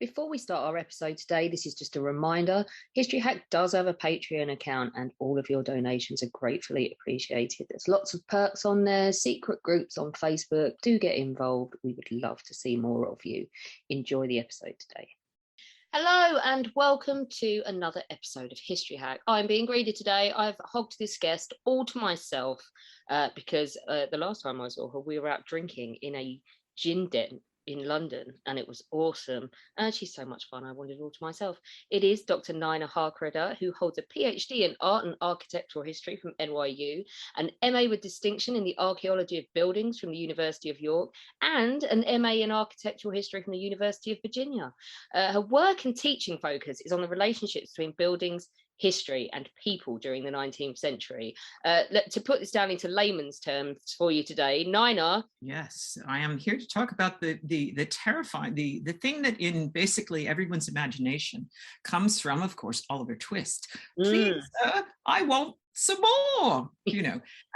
Before we start our episode today, this is just a reminder. History Hack does have a Patreon account and all of your donations are gratefully appreciated. There's lots of perks on there, secret groups on Facebook. Do get involved. We would love to see more of you. Enjoy the episode today. Hello and welcome to another episode of History Hack. I'm being greedy today. I've hogged this guest all to myself because the last time I saw her, we were out drinking in a gin den in London and it was awesome and she's so much fun. I wanted it all to myself. It is Dr. Nina Harkrader, who holds a PhD in art and architectural history from NYU, an MA with distinction in the archaeology of buildings from the University of York, and an MA in architectural history from the University of Virginia. Her work and teaching focus is on the relationships between buildings, history and people during the 19th century. To put this down into layman's terms for you today, Nina. Yes, I am here to talk about the terrifying, the thing that in basically everyone's imagination comes from, of course, Oliver Twist. Please, I want some more,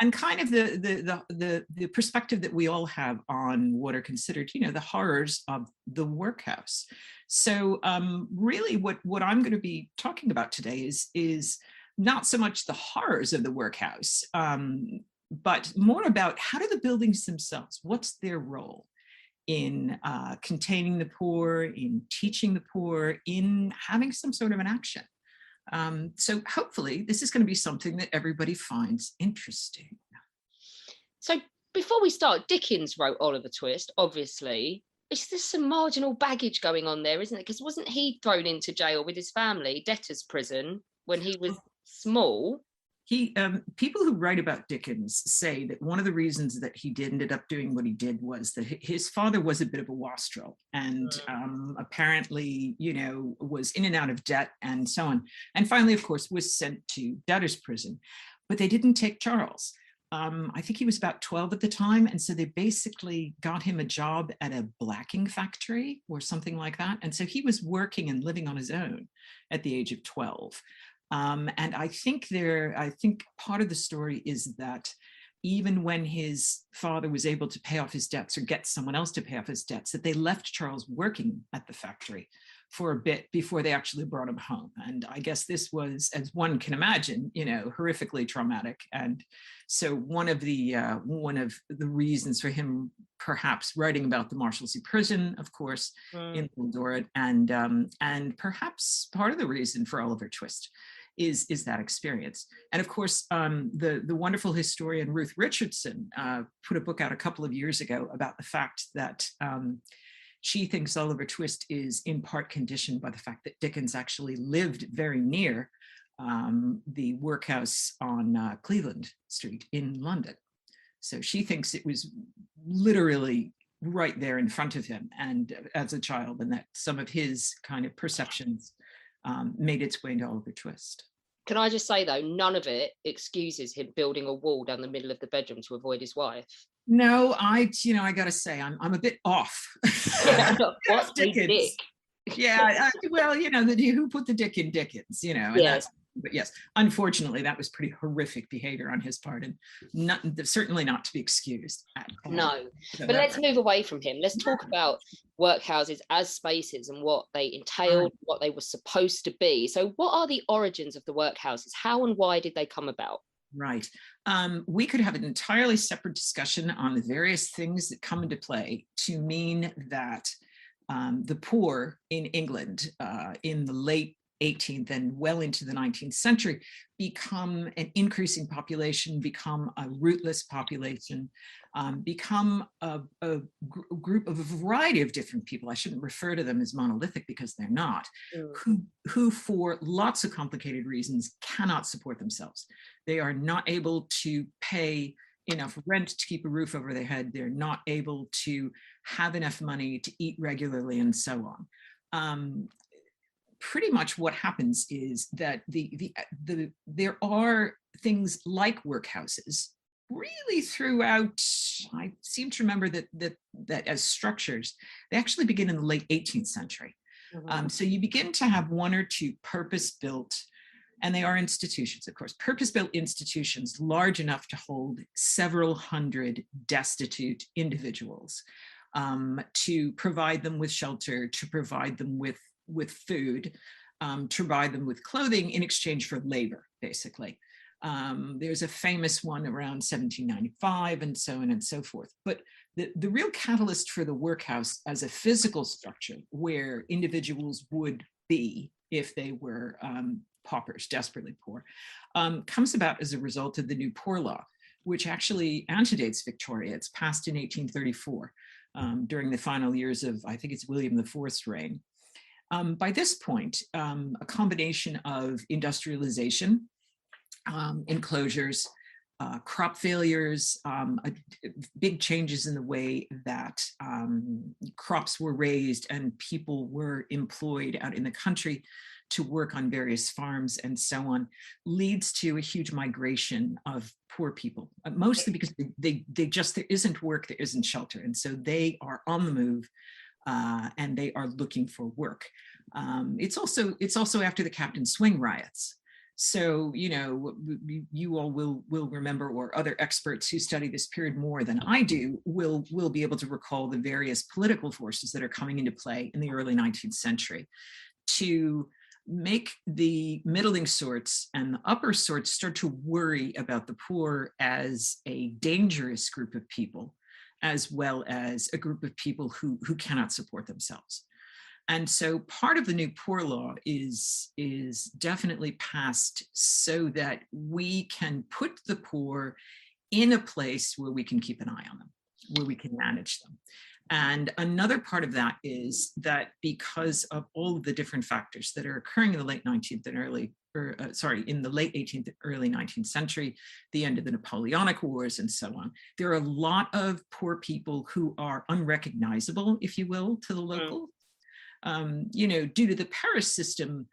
and kind of the perspective that we all have on what are considered, the horrors of the workhouse. So really what I'm going to be talking about today is not so much the horrors of the workhouse, but more about how do the buildings themselves, what's their role in containing the poor, in teaching the poor, in having some sort of an action. So hopefully this is going to be something that everybody finds interesting. So before we start, Dickens wrote Oliver Twist, obviously. Is there some marginal baggage going on there, isn't it? Because wasn't he thrown into jail with his family, debtor's prison, when he was small? People who write about Dickens say that one of the reasons that he ended up doing what he did was that his father was a bit of a wastrel and apparently, was in and out of debt and so on. And finally, of course, was sent to debtor's prison, but they didn't take Charles. I think he was about 12 at the time. And so they basically got him a job at a blacking factory or something like that. And so he was working and living on his own at the age of 12. And I think part of the story is that even when his father was able to pay off his debts or get someone else to pay off his debts, that they left Charles working at the factory for a bit before they actually brought him home. And I guess this was, as one can imagine, horrifically traumatic. And so one of the reasons for him perhaps writing about the Marshalsea prison, of course, in Mildura, and perhaps part of the reason for Oliver Twist is that experience. And of course, the wonderful historian Ruth Richardson put a book out a couple of years ago about the fact that she thinks Oliver Twist is in part conditioned by the fact that Dickens actually lived very near the workhouse on Cleveland Street in London. So she thinks it was literally right there in front of him and as a child, and that some of his kind of perceptions made its way into Oliver Twist. Can I just say, though, none of it excuses him building a wall down the middle of the bedroom to avoid his wife? No, I got to say, I'm a bit off. What's Dickens? Yeah, well, who put the dick in Dickens, and yes. But yes, unfortunately, that was pretty horrific behavior on his part and certainly not to be excused. No, but let's move away from him. Let's talk about workhouses as spaces and what they entailed, what they were supposed to be. So what are the origins of the workhouses? How and why did they come about? Right. We could have an entirely separate discussion on the various things that come into play to mean that the poor in England in the late 18th and well into the 19th century become an increasing population, become a rootless population, become a group of a variety of different people. I shouldn't refer to them as monolithic because they're not, who for lots of complicated reasons cannot support themselves. They are not able to pay enough rent to keep a roof over their head. They're not able to have enough money to eat regularly and so on. Pretty much what happens is that there are things like workhouses really throughout. I seem to remember that as structures, they actually begin in the late 18th century. So you begin to have one or two purpose-built, and they are institutions, of course, purpose-built institutions large enough to hold several hundred destitute individuals. to provide them with shelter, to provide them with food, to provide them with clothing in exchange for labor, basically. There's a famous one around 1795 and so on and so forth. But the real catalyst for the workhouse as a physical structure where individuals would be if they were paupers, desperately poor, comes about as a result of the New Poor Law, which actually antedates Victoria. It's passed in 1834 during the final years of, I think it's William IV's reign. By this point, a combination of industrialization, enclosures, crop failures, big changes in the way that crops were raised and people were employed out in the country to work on various farms and so on, leads to a huge migration of poor people, mostly because they just, there isn't work, there isn't shelter. And so they are on the move and they are looking for work. It's also after the Captain Swing riots. So, you know, you all will remember, or other experts who study this period more than I do will be able to recall the various political forces that are coming into play in the early 19th century to make the middling sorts and the upper sorts start to worry about the poor as a dangerous group of people, as well as a group of people who cannot support themselves. And so part of the New Poor Law is definitely passed so that we can put the poor in a place where we can keep an eye on them, where we can manage them. And another part of that is that because of all of the different factors that are occurring in the late 19th and in the late 18th, early 19th century, the end of the Napoleonic Wars and so on, there are a lot of poor people who are unrecognizable, if you will, to the locals. You know, due to the parish system,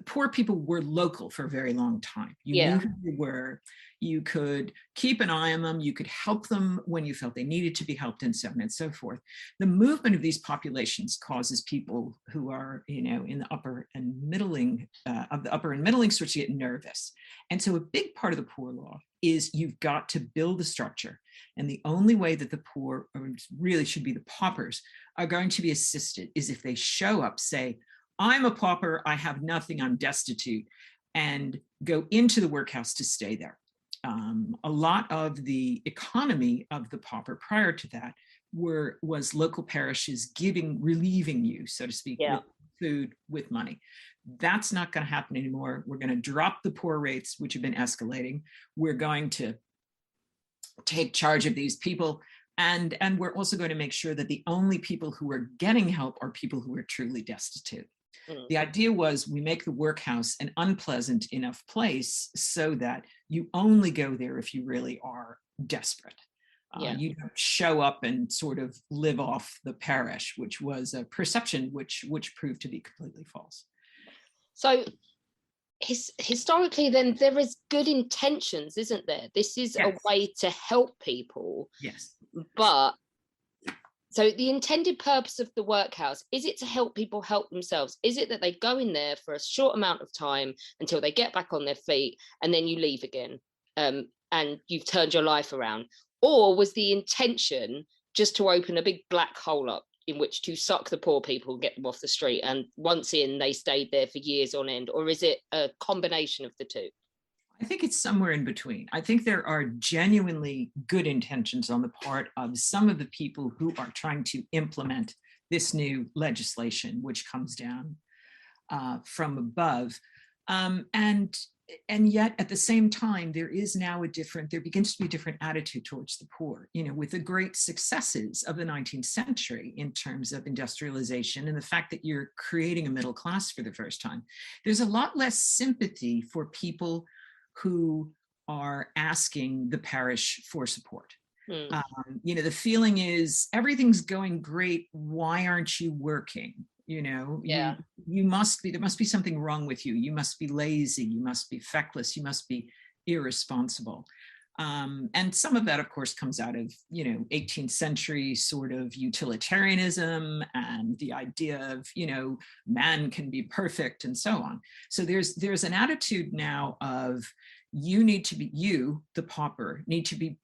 poor people were local for a very long time. You knew who they were, you could keep an eye on them, you could help them when you felt they needed to be helped, and so on and so forth. The movement of these populations causes people who are, you know, in the upper and middling, sorts to get nervous. And so a big part of the Poor Law is you've got to build a structure. And the only way that the poor, or really should be the paupers, are going to be assisted is if they show up, say, I'm a pauper, I have nothing, I'm destitute, and go into the workhouse to stay there. A lot of the economy of the pauper prior to that was local parishes relieving you, so to speak, with food, with money. That's not going to happen anymore. We're going to drop the poor rates, which have been escalating. We're going to take charge of these people. And we're also going to make sure that the only people who are getting help are people who are truly destitute. The idea was we make the workhouse an unpleasant enough place so that you only go there if you really are desperate. You don't show up and sort of live off the parish, which was a perception which proved to be completely false. So historically, then, there is good intentions, isn't there? This is a way to help people. Yes. But so the intended purpose of the workhouse, is it to help people help themselves? Is it that they go in there for a short amount of time until they get back on their feet and then you leave again and you've turned your life around? Or was the intention just to open a big black hole up in which to suck the poor people and get them off the street, and once in, they stayed there for years on end? Or is it a combination of the two? I think it's somewhere in between. I think there are genuinely good intentions on the part of some of the people who are trying to implement this new legislation, which comes down from above. And yet at the same time, there begins to be a different attitude towards the poor, you know, with the great successes of the 19th century in terms of industrialization and the fact that you're creating a middle class for the first time. There's a lot less sympathy for people who are asking the parish for support. You know, the feeling is everything's going great, why aren't you working? You know, you must be, there must be something wrong with you. You must be lazy, you must be feckless, you must be irresponsible. And some of that, of course, comes out of, you know, 18th century sort of utilitarianism and the idea of, you know, man can be perfect and so on. So there's an attitude now of you, the pauper, need to be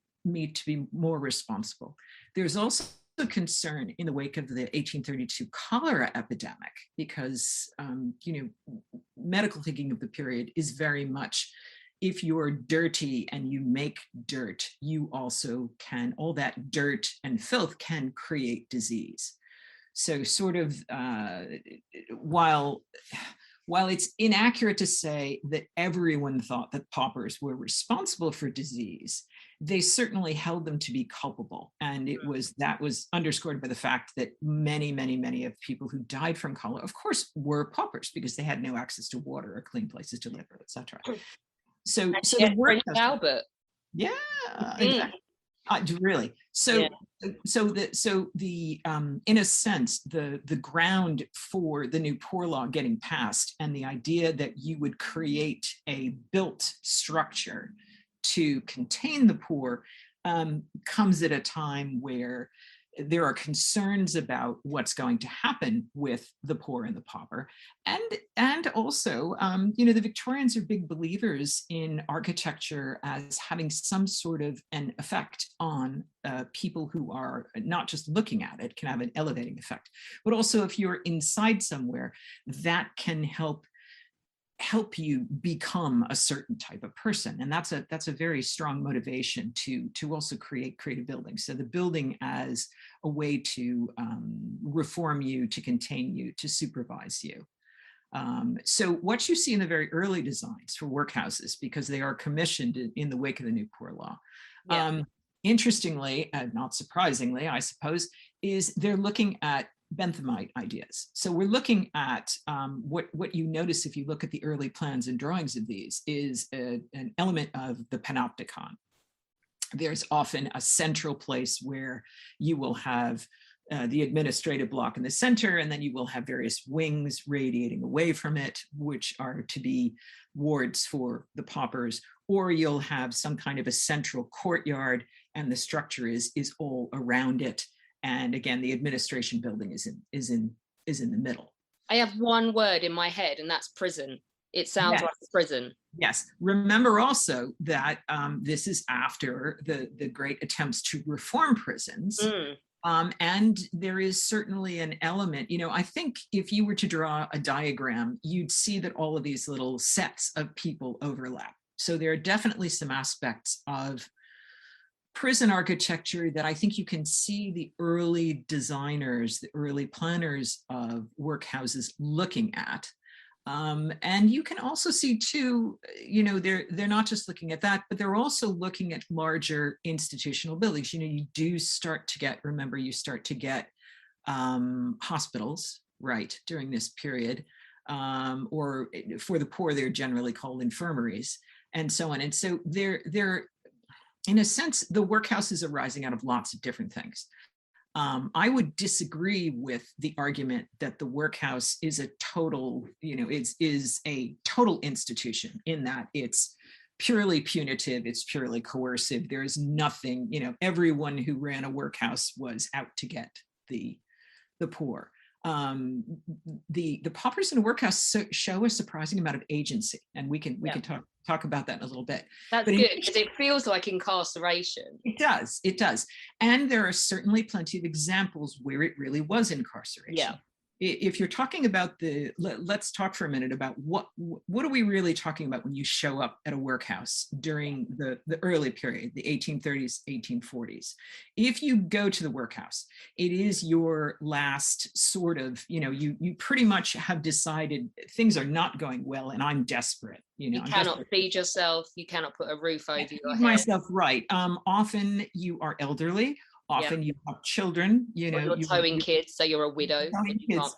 more responsible. There's also concern in the wake of the 1832 cholera epidemic, because medical thinking of the period is very much, if you're dirty and you make dirt, you also can, all that dirt and filth can create disease. So sort of while it's inaccurate to say that everyone thought that paupers were responsible for disease, they certainly held them to be culpable. And that was underscored by the fact that many, many, many of people who died from cholera, of course, were paupers because they had no access to water or clean places to live, etc. So the Prince Albert. Yeah, exactly. Really. So in a sense, the ground for the new poor law getting passed, and the idea that you would create a built structure to contain the poor, comes at a time where there are concerns about what's going to happen with the poor and the pauper. And also, the Victorians are big believers in architecture as having some sort of an effect on people who are not just looking at it, can have an elevating effect, but also if you're inside somewhere, that can help you become a certain type of person. And that's a very strong motivation to also create buildings. So the building as a way to reform you, to contain you, to supervise you. So what you see in the very early designs for workhouses, because they are commissioned in the wake of the new poor law, interestingly, and not surprisingly, I suppose, is they're looking at Benthamite ideas. So we're looking at what you notice if you look at the early plans and drawings of these is an element of the panopticon. There's often a central place where you will have the administrative block in the center, and then you will have various wings radiating away from it, which are to be wards for the paupers, or you'll have some kind of a central courtyard, and the structure is all around it. And again, the administration building is in the middle. I have one word in my head, and that's prison. It sounds like a prison. Yes. Remember also that this is after the great attempts to reform prisons. And there is certainly an element, I think if you were to draw a diagram, you'd see that all of these little sets of people overlap. So there are definitely some aspects of prison architecture that I think you can see the early designers, the early planners of workhouses looking at. And you can also see too, they're not just looking at that, but they're also looking at larger institutional buildings. You do start to get, hospitals, right, during this period, or for the poor, they're generally called infirmaries and so on. And so they're in a sense, the workhouses are rising out of lots of different things. I would disagree with the argument that the workhouse is a total, is a total institution, in that it's purely punitive, it's purely coercive. There's nothing, everyone who ran a workhouse was out to get the poor. The paupers in a workhouse show a surprising amount of agency, and we can talk about that in a little bit. That's good, because it feels like incarceration. It does. And there are certainly plenty of examples where it really was incarceration. Yeah. If you're talking about let's talk for a minute about what are we really talking about when you show up at a workhouse during the early period, the 1830s, 1840s. If you go to the workhouse, it is your last sort of, you pretty much have decided things are not going well and I'm desperate. You cannot feed yourself, you cannot put a roof over your head. Myself, right. Often you are elderly. Often you have children, you're towing kids, so you're a widow,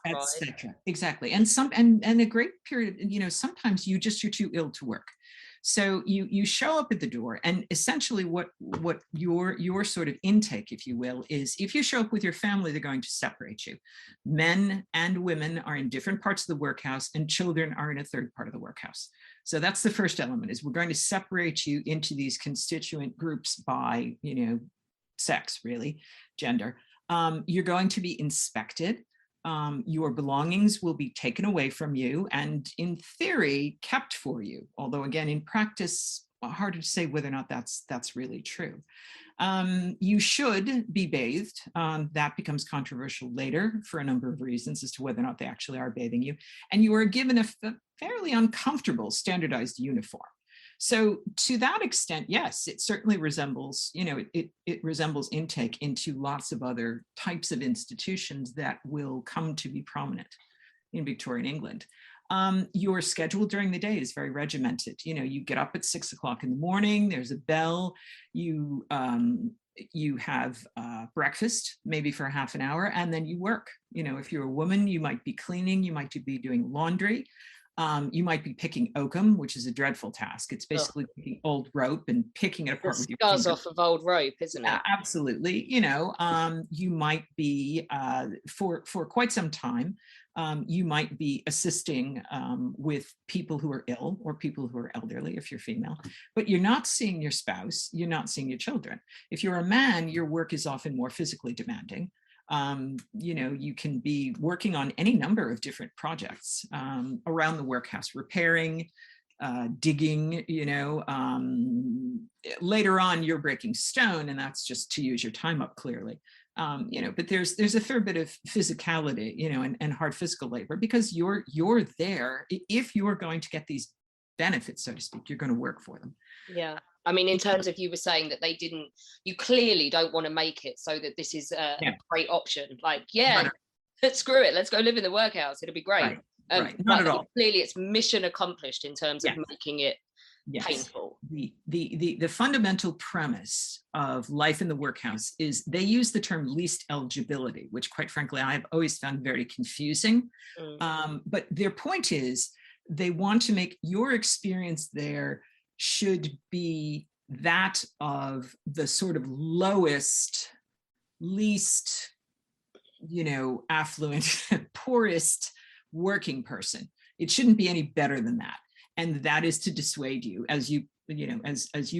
etc. Exactly. And a great period, sometimes you're too ill to work. So you show up at the door, and essentially what your sort of intake, if you will, is if you show up with your family, they're going to separate you. Men and women are in different parts of the workhouse, and children are in a third part of the workhouse. So that's the first element, is we're going to separate you into these constituent groups by, sex, really, gender. You're going to be inspected. Your belongings will be taken away from you and, in theory, kept for you. Although, again, in practice, hard to say whether or not that's really true. You should be bathed. That becomes controversial later for a number of reasons as to whether or not they actually are bathing you. And you are given a fairly uncomfortable standardized uniform. So to that extent, yes, it certainly resembles, it resembles intake into lots of other types of institutions that will come to be prominent in Victorian England. Your schedule during the day is very regimented. You get up at 6 o'clock in the morning, there's a bell, you have breakfast, maybe for half an hour, and then you work. If you're a woman, you might be cleaning, you might be doing laundry. You might be picking oakum, which is a dreadful task. It's basically picking old rope and picking it apart with your fingers. Scars off of old rope, isn't it? Absolutely. You might be for quite some time. You might be assisting with people who are ill or people who are elderly if you're female, but you're not seeing your spouse, you're not seeing your children. If you're a man, your work is often more physically demanding. You can be working on any number of different projects around the workhouse, repairing, digging, later on you're breaking stone, and that's just to use your time up clearly. But there's a fair bit of physicality, and hard physical labor, because you're there. If you're going to get these benefits, so to speak, you're going to work for them. Yeah. I mean, in terms of, you were saying that you clearly don't want to make it so that this is a great option. Like, screw it, let's go live in the workhouse. It'll be great. Right. Not at all. Clearly, it's mission accomplished in terms of making it painful. The fundamental premise of life in the workhouse is they use the term least eligibility, which quite frankly, I've always found very confusing. But their point is they want to make your experience there should be that of the sort of lowest, least, affluent, poorest working person. It shouldn't be any better than that. And that is to dissuade you, as you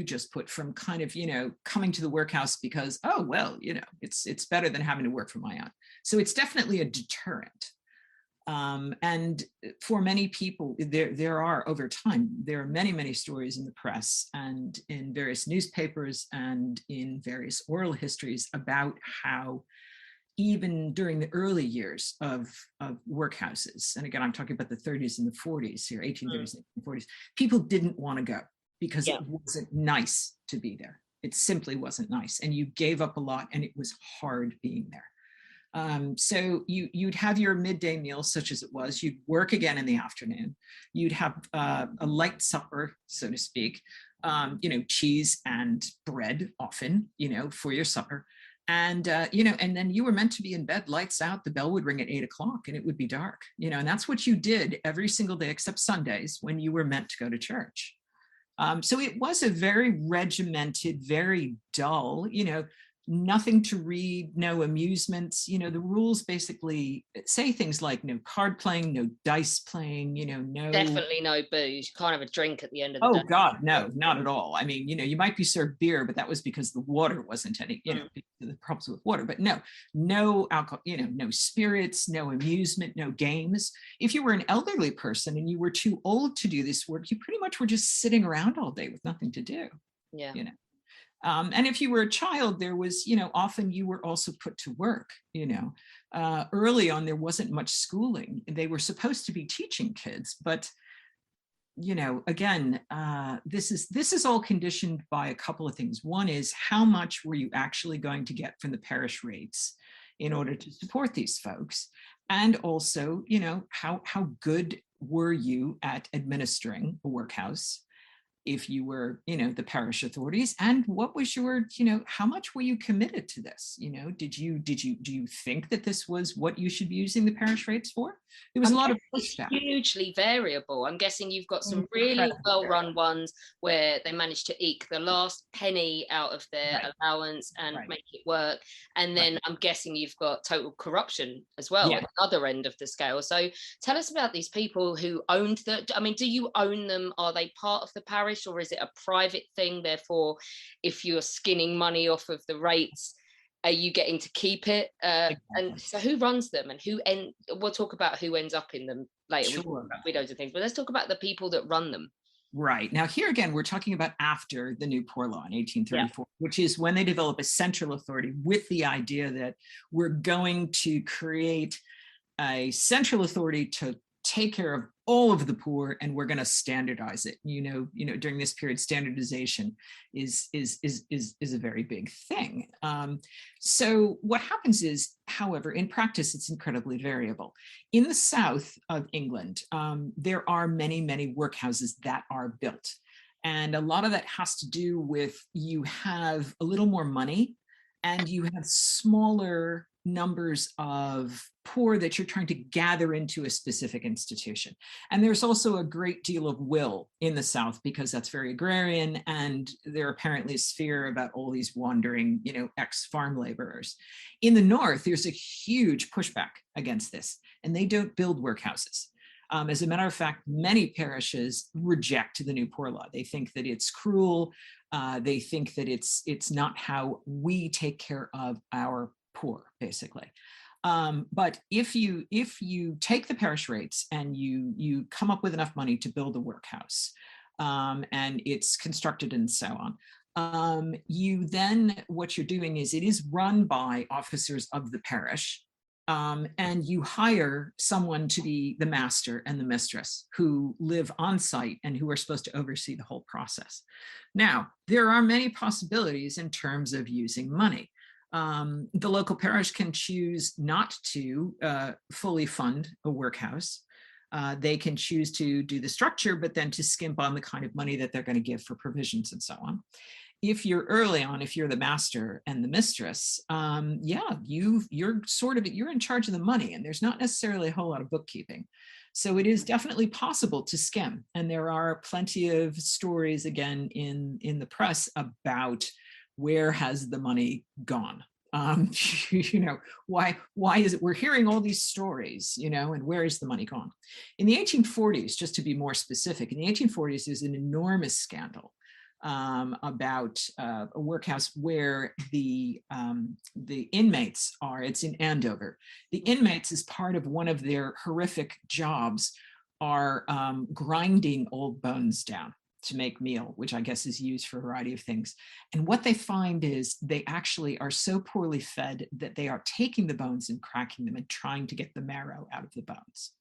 just put, from kind of, coming to the workhouse because, oh, well, it's better than having to work for my own. So it's definitely a deterrent. And for many people, there are, over time, there are many, many stories in the press and in various newspapers and in various oral histories about how even during the early years of workhouses, and again, I'm talking about the 30s and the 40s here, 1830s and 40s, people didn't want to go because it wasn't nice to be there. It simply wasn't nice. And you gave up a lot, and it was hard being there. So you'd have your midday meal, such as it was. You'd work again in the afternoon. You'd have a light supper, so to speak, cheese and bread often, for your supper. And, and then you were meant to be in bed, lights out. The bell would ring at 8 o'clock and it would be dark, and that's what you did every single day except Sundays when you were meant to go to church. So it was a very regimented, very dull, nothing to read, no amusements. The rules basically say things like no card playing, no dice playing, no. Definitely no booze. You can't have a drink at the end of the day. Oh God, no, not at all. I mean, you might be served beer, but that was because the water wasn't any, the problems with water. But no alcohol, no spirits, no amusement, no games. If you were an elderly person and you were too old to do this work, you pretty much were just sitting around all day with nothing to do. Yeah. And if you were a child, there was, often you were also put to work, early on, there wasn't much schooling. They were supposed to be teaching kids, but, again, this is all conditioned by a couple of things. One is, how much were you actually going to get from the parish rates in order to support these folks? And also, how good were you at administering a workhouse? If you were, the parish authorities, and what was your, how much were you committed to this? Do you think that this was what you should be using the parish rates for? There was a lot of pushback. Hugely variable. I'm guessing you've got some really well-run ones where they managed to eke the last penny out of their allowance and make it work. And then I'm guessing you've got total corruption as well at the other end of the scale. So tell us about these people who owned do you own them? Are they part of the parish, or is it a private thing? Therefore, if you're skinning money off of the rates, are you getting to keep it? And so who runs them, and we'll talk about who ends up in them later. Sure. We talk about widows and things, but let's talk about the people that run them. Right. Now, here again, we're talking about after the New Poor Law in 1834, which is when they develop a central authority with the idea that we're going to create a central authority to take care of all of the poor, and we're going to standardize it. During this period, standardization is a very big thing. So what happens is, however, in practice, it's incredibly variable. In the south of England, there are many workhouses that are built. And a lot of that has to do with you have a little more money and you have smaller numbers of poor that you're trying to gather into a specific institution. And there's also a great deal of will in the South because that's very agrarian, and there apparently is fear about all these wandering, ex-farm laborers. In the North, there's a huge pushback against this, and they don't build workhouses. As a matter of fact, many parishes reject the New Poor Law. They think that it's cruel. They think that it's not how we take care of our poor, basically. But if you take the parish rates and you come up with enough money to build a workhouse, and it's constructed and so on, what you're doing is it is run by officers of the parish, and you hire someone to be the master and the mistress who live on site and who are supposed to oversee the whole process. Now, there are many possibilities in terms of using money. The local parish can choose not to fully fund a workhouse. They can choose to do the structure, but then to skimp on the kind of money that they're going to give for provisions and so on. If you're early on, if you're the master and the mistress, you're in charge of the money, and there's not necessarily a whole lot of bookkeeping. So it is definitely possible to skim. And there are plenty of stories, again, in the press about where has the money gone? Why is it we're hearing all these stories, and where is the money gone? In the 1840s, just to be more specific, in the 1840s, there's an enormous scandal about a workhouse where the inmates it's in Andover. The inmates, as part of one of their horrific jobs, are grinding old bones down to make meal, which I guess is used for a variety of things. And what they find is they actually are so poorly fed that they are taking the bones and cracking them and trying to get the marrow out of the bones.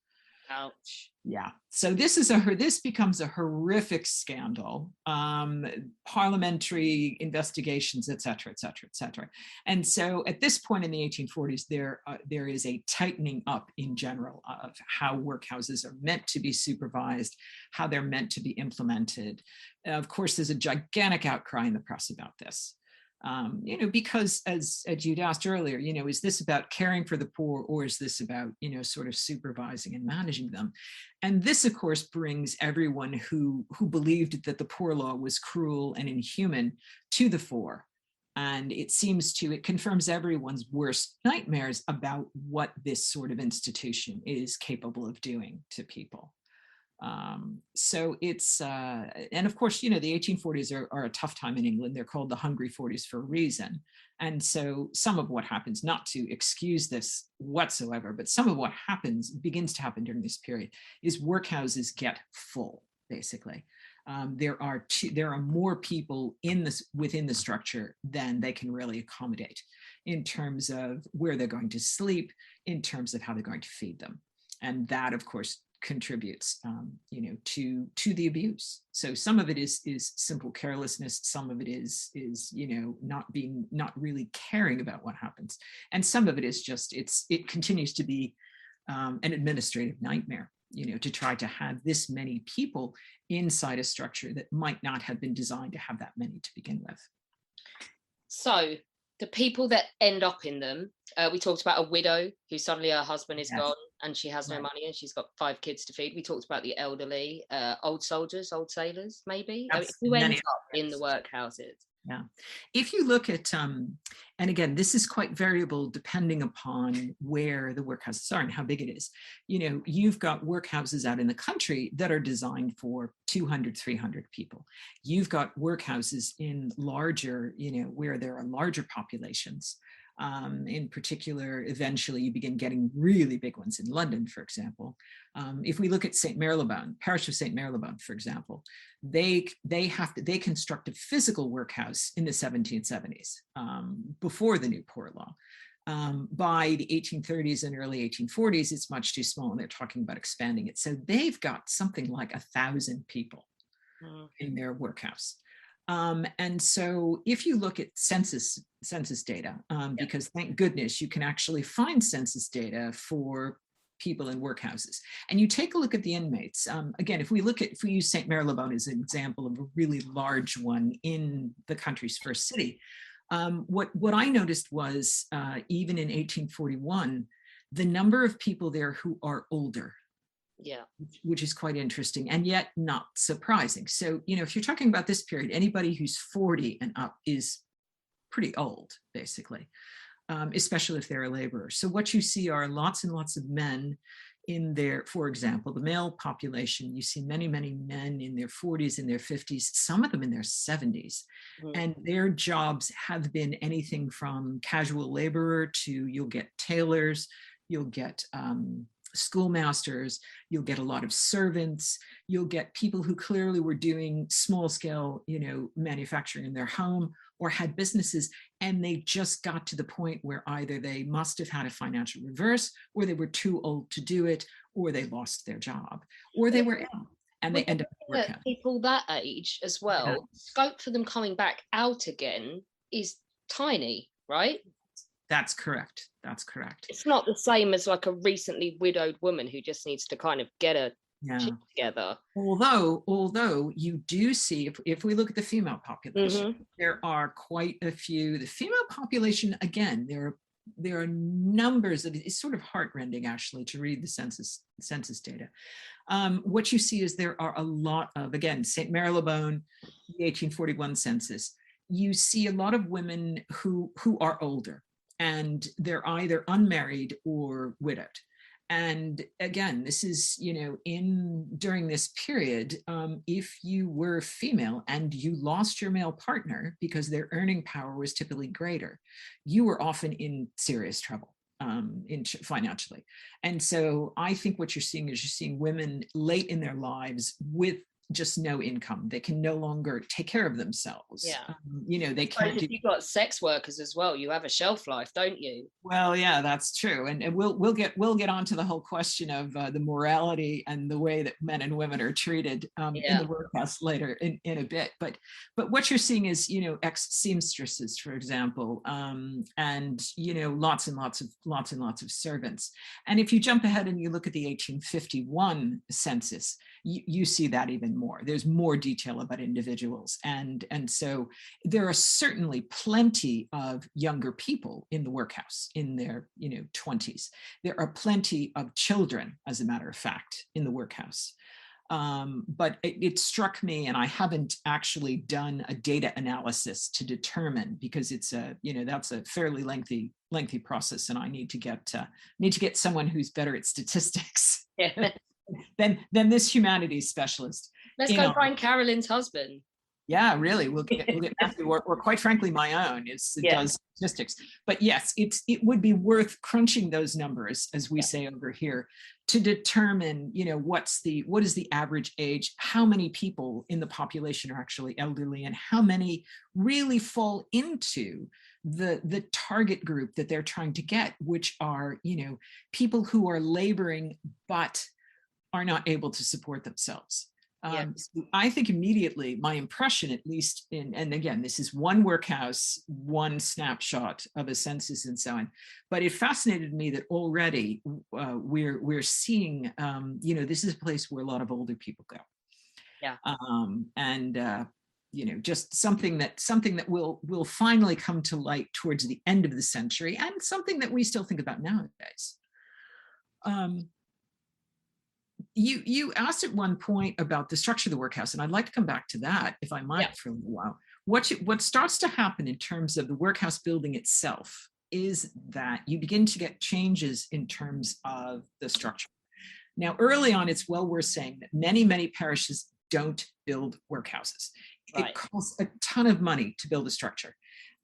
Ouch. Yeah. So this becomes a horrific scandal, parliamentary investigations, et cetera, et cetera, et cetera. And so at this point in the 1840s, there is a tightening up in general of how workhouses are meant to be supervised, how they're meant to be implemented. Of course, there's a gigantic outcry in the press about this. Because as you'd asked earlier, is this about caring for the poor, or is this about, sort of supervising and managing them? And this, of course, brings everyone who believed that the poor law was cruel and inhuman to the fore. And it confirms everyone's worst nightmares about what this sort of institution is capable of doing to people. So it's, and of course, the 1840s are a tough time in England. They're called the Hungry 40s for a reason. And so some of what happens, not to excuse this whatsoever, but some of what begins to happen during this period is workhouses get full, basically. There are more people within the structure than they can really accommodate in terms of where they're going to sleep, in terms of how they're going to feed them. And that, of course, contributes to the abuse. So some of it is simple carelessness, some of it is not really caring about what happens, and some of it is just it continues to be an administrative nightmare, to try to have this many people inside a structure that might not have been designed to have that many to begin with. So the people that end up in them, we talked about a widow who suddenly her husband is gone and she has no money and she's got 5 kids to feed. We talked about the elderly, old soldiers, old sailors, maybe. Who ends up in the workhouses? Yeah. If you look at, and again, this is quite variable depending upon where the workhouses are and how big it is. You've got workhouses out in the country that are designed for 200, 300 people. You've got workhouses in larger, where there are larger populations. In particular, eventually you begin getting really big ones in London, for example. If we look at St. Marylebone, Parish of St. Marylebone, for example, they constructed physical workhouse in the 1770s, before the new Poor Law. By the 1830s and early 1840s, it's much too small, and they're talking about expanding it. So they've got something like 1,000 people in their workhouse. And so if you look at census data, because thank goodness you can actually find census data for people in workhouses, and you take a look at the inmates. Again, if we use St. Marylebone as an example of a really large one in the country's first city, what I noticed was, even in 1841, the number of people there who are older, which is quite interesting and yet not surprising. So, if you're talking about this period, anybody who's 40 and up is pretty old, basically, especially if they're a laborer. So what you see are lots and lots of men in their, for example, the male population, you see many, many men in their 40s, in their 50s, some of them in their 70s. And their jobs have been anything from casual laborer to, you'll get tailors, you'll get schoolmasters, you'll get a lot of servants, you'll get people who clearly were doing small scale, manufacturing in their home or had businesses, and they just got to the point where either they must have had a financial reverse, or they were too old to do it, or they lost their job, or they were ill and they end up working. People that age as well, scope for them coming back out again is tiny, right? That's correct. That's correct. It's not the same as like a recently widowed woman who just needs to kind of get a shit together. Although you do see, if we look at the female population, there are quite a few. The female population, again, there are numbers of, it's sort of heartrending actually to read the census data. What you see is there are a lot of, again, St. Marylebone, the 1841 census, you see a lot of women who are older, and they're either unmarried or widowed. And again, this is, during this period, if you were female and you lost your male partner because their earning power was typically greater, you were often in serious trouble financially. And so I think what you're seeing women late in their lives with just no income. They can no longer take care of themselves. They can't. If you've got sex workers as well, you have a shelf life, don't you? Well, yeah, that's true. And we'll get onto the whole question of the morality and the way that men and women are treated in the workhouse later in a bit. But what you're seeing is, ex-seamstresses, for example, and lots and lots of servants. And if you jump ahead and you look at the 1851 census, you see that even more. There's more detail about individuals. And so there are certainly plenty of younger people in the workhouse in their 20s. There are plenty of children, as a matter of fact, in the workhouse. But it struck me, and I haven't actually done a data analysis to determine, because it's that's a fairly lengthy process, and I need to get someone who's better at statistics. than this humanities specialist. Let's go find Carolyn's husband. Yeah, really. We'll get Matthew, or quite frankly, my own does statistics. But yes, it would be worth crunching those numbers, as we say over here, to determine, what is the average age, how many people in the population are actually elderly, and how many really fall into the target group that they're trying to get, which are, people who are laboring but are not able to support themselves. So I think immediately, my impression, at least and again, this is one workhouse, one snapshot of a census and so on, but it fascinated me that already we're seeing, this is a place where a lot of older people go. Just something that will finally come to light towards the end of the century, and something that we still think about nowadays. You asked at one point about the structure of the workhouse, and I'd like to come back to that, if I might, for a little while. What starts to happen in terms of the workhouse building itself is that you begin to get changes in terms of the structure. Now, early on, it's well worth saying that many, many parishes don't build workhouses. It costs a ton of money to build a structure.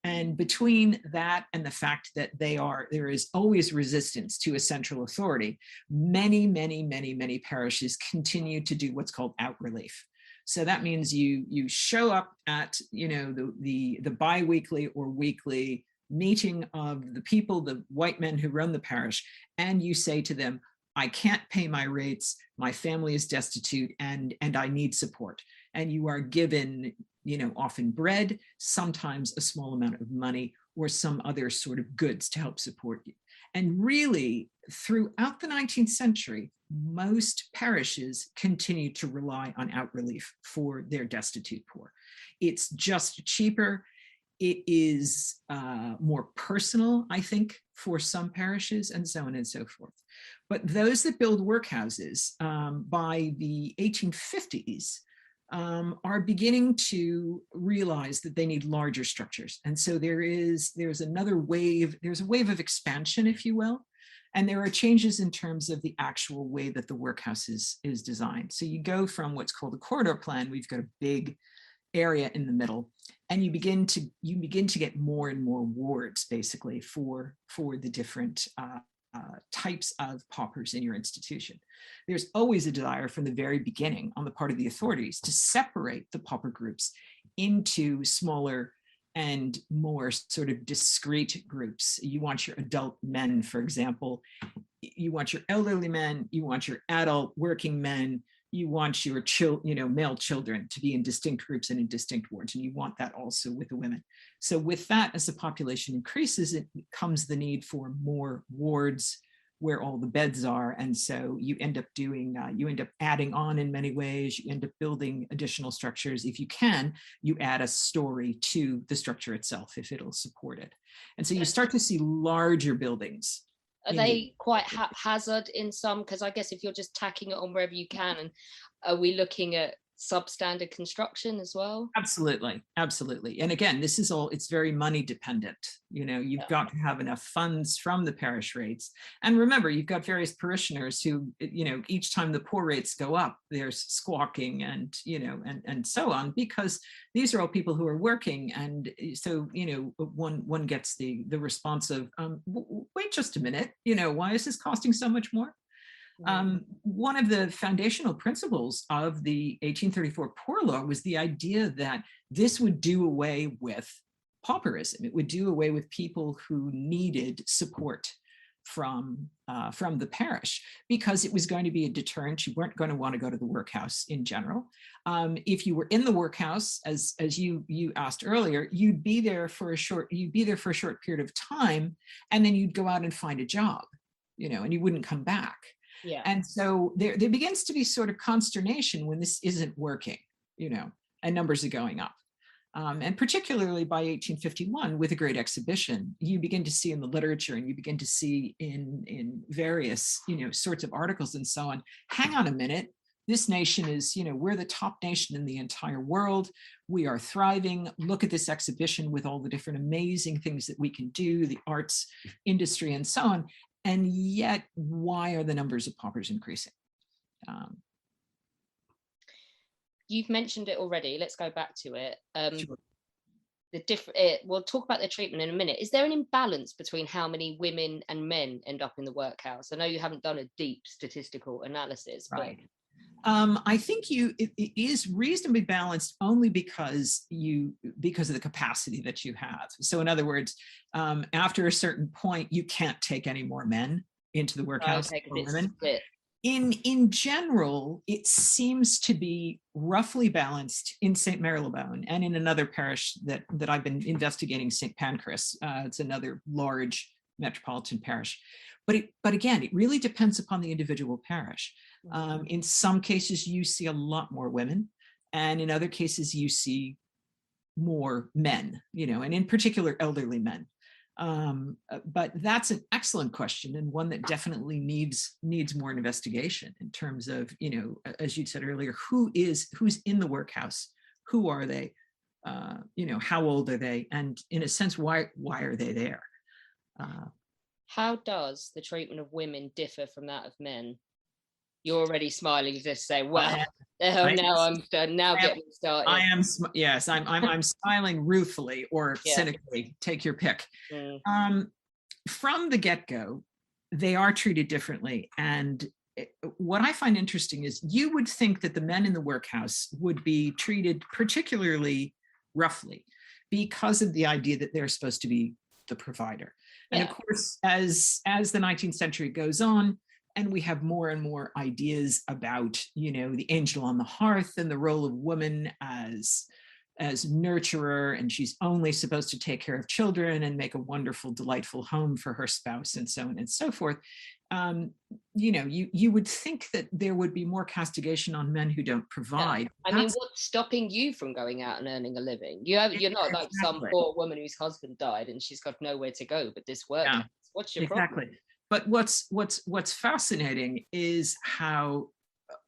And between that and the fact that there is always resistance to a central authority, many parishes continue to do what's called out relief. So that means you show up at, you know, the bi-weekly or weekly meeting of the people, the white men who run the parish, and you say to them, I can't pay my rates, my family is destitute, and I need support. And you are given, you know, often bread, sometimes a small amount of money, or some other sort of goods to help support you. And really, throughout the 19th century, most parishes continue to rely on out relief for their destitute poor. It's just cheaper. It is more personal, I think, for some parishes, and so on and so forth. But those that build workhouses by the 1850s are beginning to realize that they need larger structures. And so there's another wave, there's a wave of expansion, if you will. And there are changes in terms of the actual way that the workhouse is designed. So you go from what's called a corridor plan, we've got a big area in the middle, and you begin to get more and more wards, basically, for the different types of paupers in your institution. There's always a desire from the very beginning on the part of the authorities to separate the pauper groups into smaller and more sort of discrete groups. You want your adult men, for example, you want your elderly men, you want your adult working men, you want your male children to be in distinct groups and in distinct wards, and you want that also with the women. So with that, as the population increases, it comes the need for more wards where all the beds are. And so you end up adding on in many ways, you end up building additional structures. If you can, you add a story to the structure itself if it'll support it. And so you start to see larger buildings. Are they quite haphazard in some? Because I guess if you're just tacking it on wherever you can, and are we looking at substandard construction as well? Absolutely. And again, this is all, it's very money dependent. You know, you've got to have enough funds from the parish rates. And remember, you've got various parishioners who, you know, each time the poor rates go up, there's squawking and, you know, and so on, because these are all people who are working. And so, you know, one gets the response of, wait just a minute, you know, why is this costing so much more? One of the foundational principles of the 1834 Poor Law was the idea that this would do away with pauperism. It would do away with people who needed support from the parish, because it was going to be a deterrent. You weren't going to want to go to the workhouse in general. If you were in the workhouse, as you asked earlier, you'd be there for a short period of time, and then you'd go out and find a job, you know, and you wouldn't come back. Yeah. And so there begins to be sort of consternation when this isn't working, you know, and numbers are going up. And particularly by 1851, with the Great Exhibition, you begin to see in the literature, and you begin to see in various, you know, sorts of articles and so on, hang on a minute, this nation is, you know, we're the top nation in the entire world. We are thriving. Look at this exhibition with all the different amazing things that we can do, the arts industry and so on. And yet, why are the numbers of paupers increasing? You've mentioned it already. Let's go back to it. Sure. We'll talk about the treatment in a minute. Is there an imbalance between how many women and men end up in the workhouse? I know you haven't done a deep statistical analysis, right. I think it is reasonably balanced only because of the capacity that you have. So in other words, after a certain point, you can't take any more men into the workhouse. Okay, or women. In general, it seems to be roughly balanced in St. Marylebone and in another parish that I've been investigating, St. Pancras. It's another large metropolitan parish. But again, it really depends upon the individual parish. In some cases, you see a lot more women, and in other cases, you see more men, you know, and in particular, elderly men. But that's an excellent question, and one that definitely needs more investigation in terms of, you know, as you said earlier, who's in the workhouse, who are they, you know, how old are they, and in a sense, why are they there? How does the treatment of women differ from that of men? You're already smiling, just say, well. Oh, now I'm now getting started. Yes, I'm smiling ruefully or cynically, take your pick. From the get-go, they are treated differently. And what I find interesting is you would think that the men in the workhouse would be treated particularly roughly because of the idea that they're supposed to be the provider. And of course, as the 19th century goes on, and we have more and more ideas about, the angel on the hearth and the role of woman as nurturer, and she's only supposed to take care of children and make a wonderful, delightful home for her spouse, and so on and so forth. You would think that there would be more castigation on men who don't provide. I mean, what's stopping you from going out and earning a living? You're not like some poor woman whose husband died and she's got nowhere to go but this work. Yeah. What's your problem? But what's fascinating is how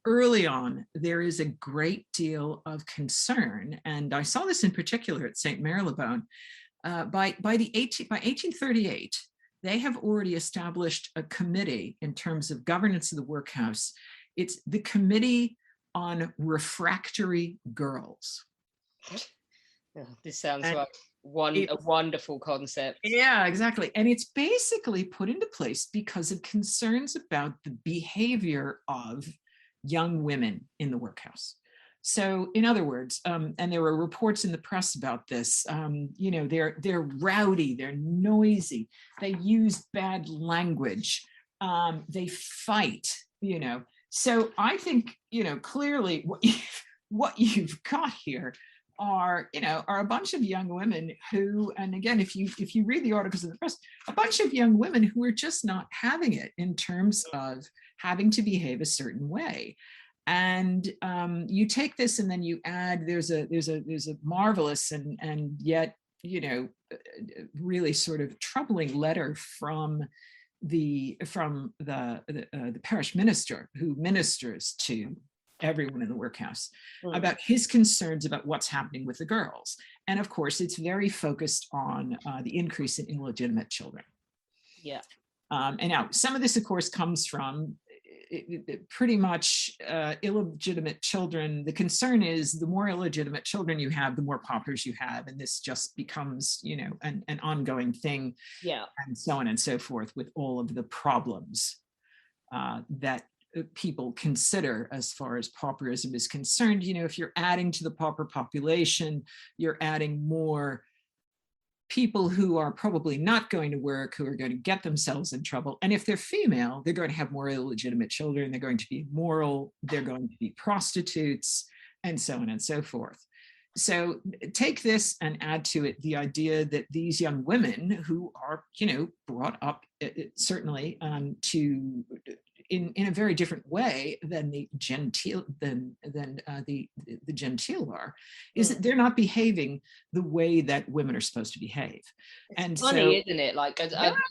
early on there is a great deal of concern, and I saw this in particular at St. Marylebone. By 1838, they have already established a committee in terms of governance of the workhouse. It's the Committee on Refractory Girls. Oh, this sounds like a wonderful concept. Yeah, exactly. And it's basically put into place because of concerns about the behavior of young women in the workhouse. So in other words, and there were reports in the press about this, they're rowdy, they're noisy, they use bad language, they fight, So I think, clearly what you've got here are a bunch of young women who, and again, if you read the articles in the press, a bunch of young women who are just not having it in terms of having to behave a certain way. And you take this and then you add, there's a marvelous and yet, really sort of troubling letter from the parish minister who ministers to everyone in the workhouse about his concerns about what's happening with the girls. And of course, it's very focused on the increase in illegitimate children. Yeah. And now some of this, of course, comes from pretty much illegitimate children. The concern is the more illegitimate children you have, the more paupers you have. And this just becomes, an ongoing thing. Yeah. And so on and so forth with all of the problems that people consider as far as pauperism is concerned. If you're adding to the pauper population, you're adding more people who are probably not going to work, who are going to get themselves in trouble. And if they're female, they're going to have more illegitimate children, they're going to be immoral, they're going to be prostitutes, and so on and so forth. So take this and add to it the idea that these young women who are, brought up certainly to in a very different way than the genteel the genteel are, is that they're not behaving the way that women are supposed to behave. It's and funny, isn't it? Like,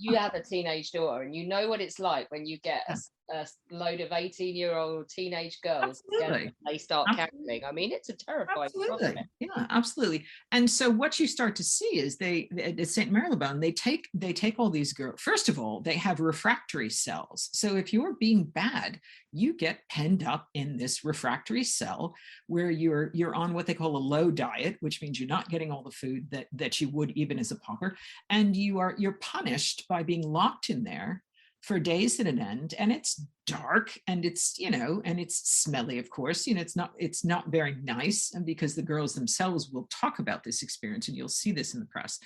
you have a teenage daughter, and you know what it's like when you get a load of 18-year-old teenage girls and they start cackling. I mean, it's a terrifying prospect. Yeah, absolutely. And so what you start to see is they at St. Marylebone, they take all these girls. First of all, they have refractory cells. So if you're being bad, you get penned up in this refractory cell where you're on what they call a low diet, which means you're not getting all the food that you would even as a pauper, and you're punished by being locked in there for days at an end. And it's dark and it's and it's smelly, of course. It's not very nice, and because the girls themselves will talk about this experience, and you'll see this in the press.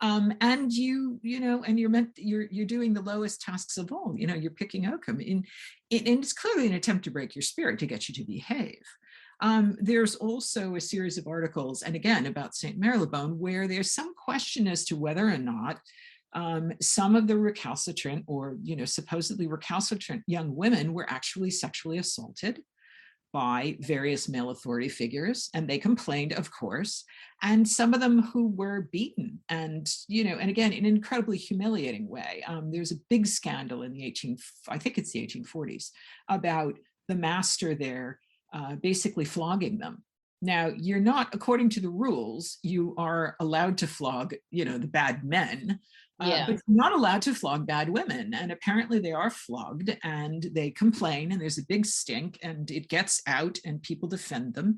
And you're doing the lowest tasks of all. You're picking oakum, and it's clearly an attempt to break your spirit to get you to behave. There's also a series of articles, and again about St. Marylebone, where there's some question as to whether or not some of the recalcitrant or supposedly recalcitrant young women were actually sexually assaulted by various male authority figures, and they complained, of course, and some of them who were beaten, and again in an incredibly humiliating way. There's a big scandal in the 1840s about the master there basically flogging them. Now, you're not, according to the rules, you are allowed to flog the bad men. Yeah. But you're not allowed to flog bad women. And apparently they are flogged and they complain and there's a big stink and it gets out and people defend them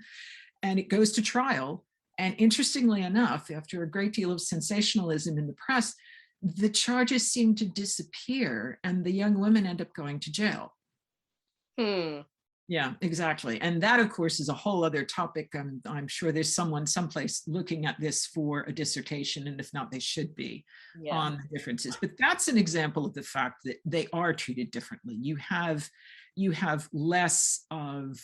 and it goes to trial. And interestingly enough, after a great deal of sensationalism in the press, the charges seem to disappear and the young women end up going to jail. Yeah, exactly. And that, of course, is a whole other topic. I'm sure there's someone someplace looking at this for a dissertation, and if not, they should be on the differences. But that's an example of the fact that they are treated differently. You have less of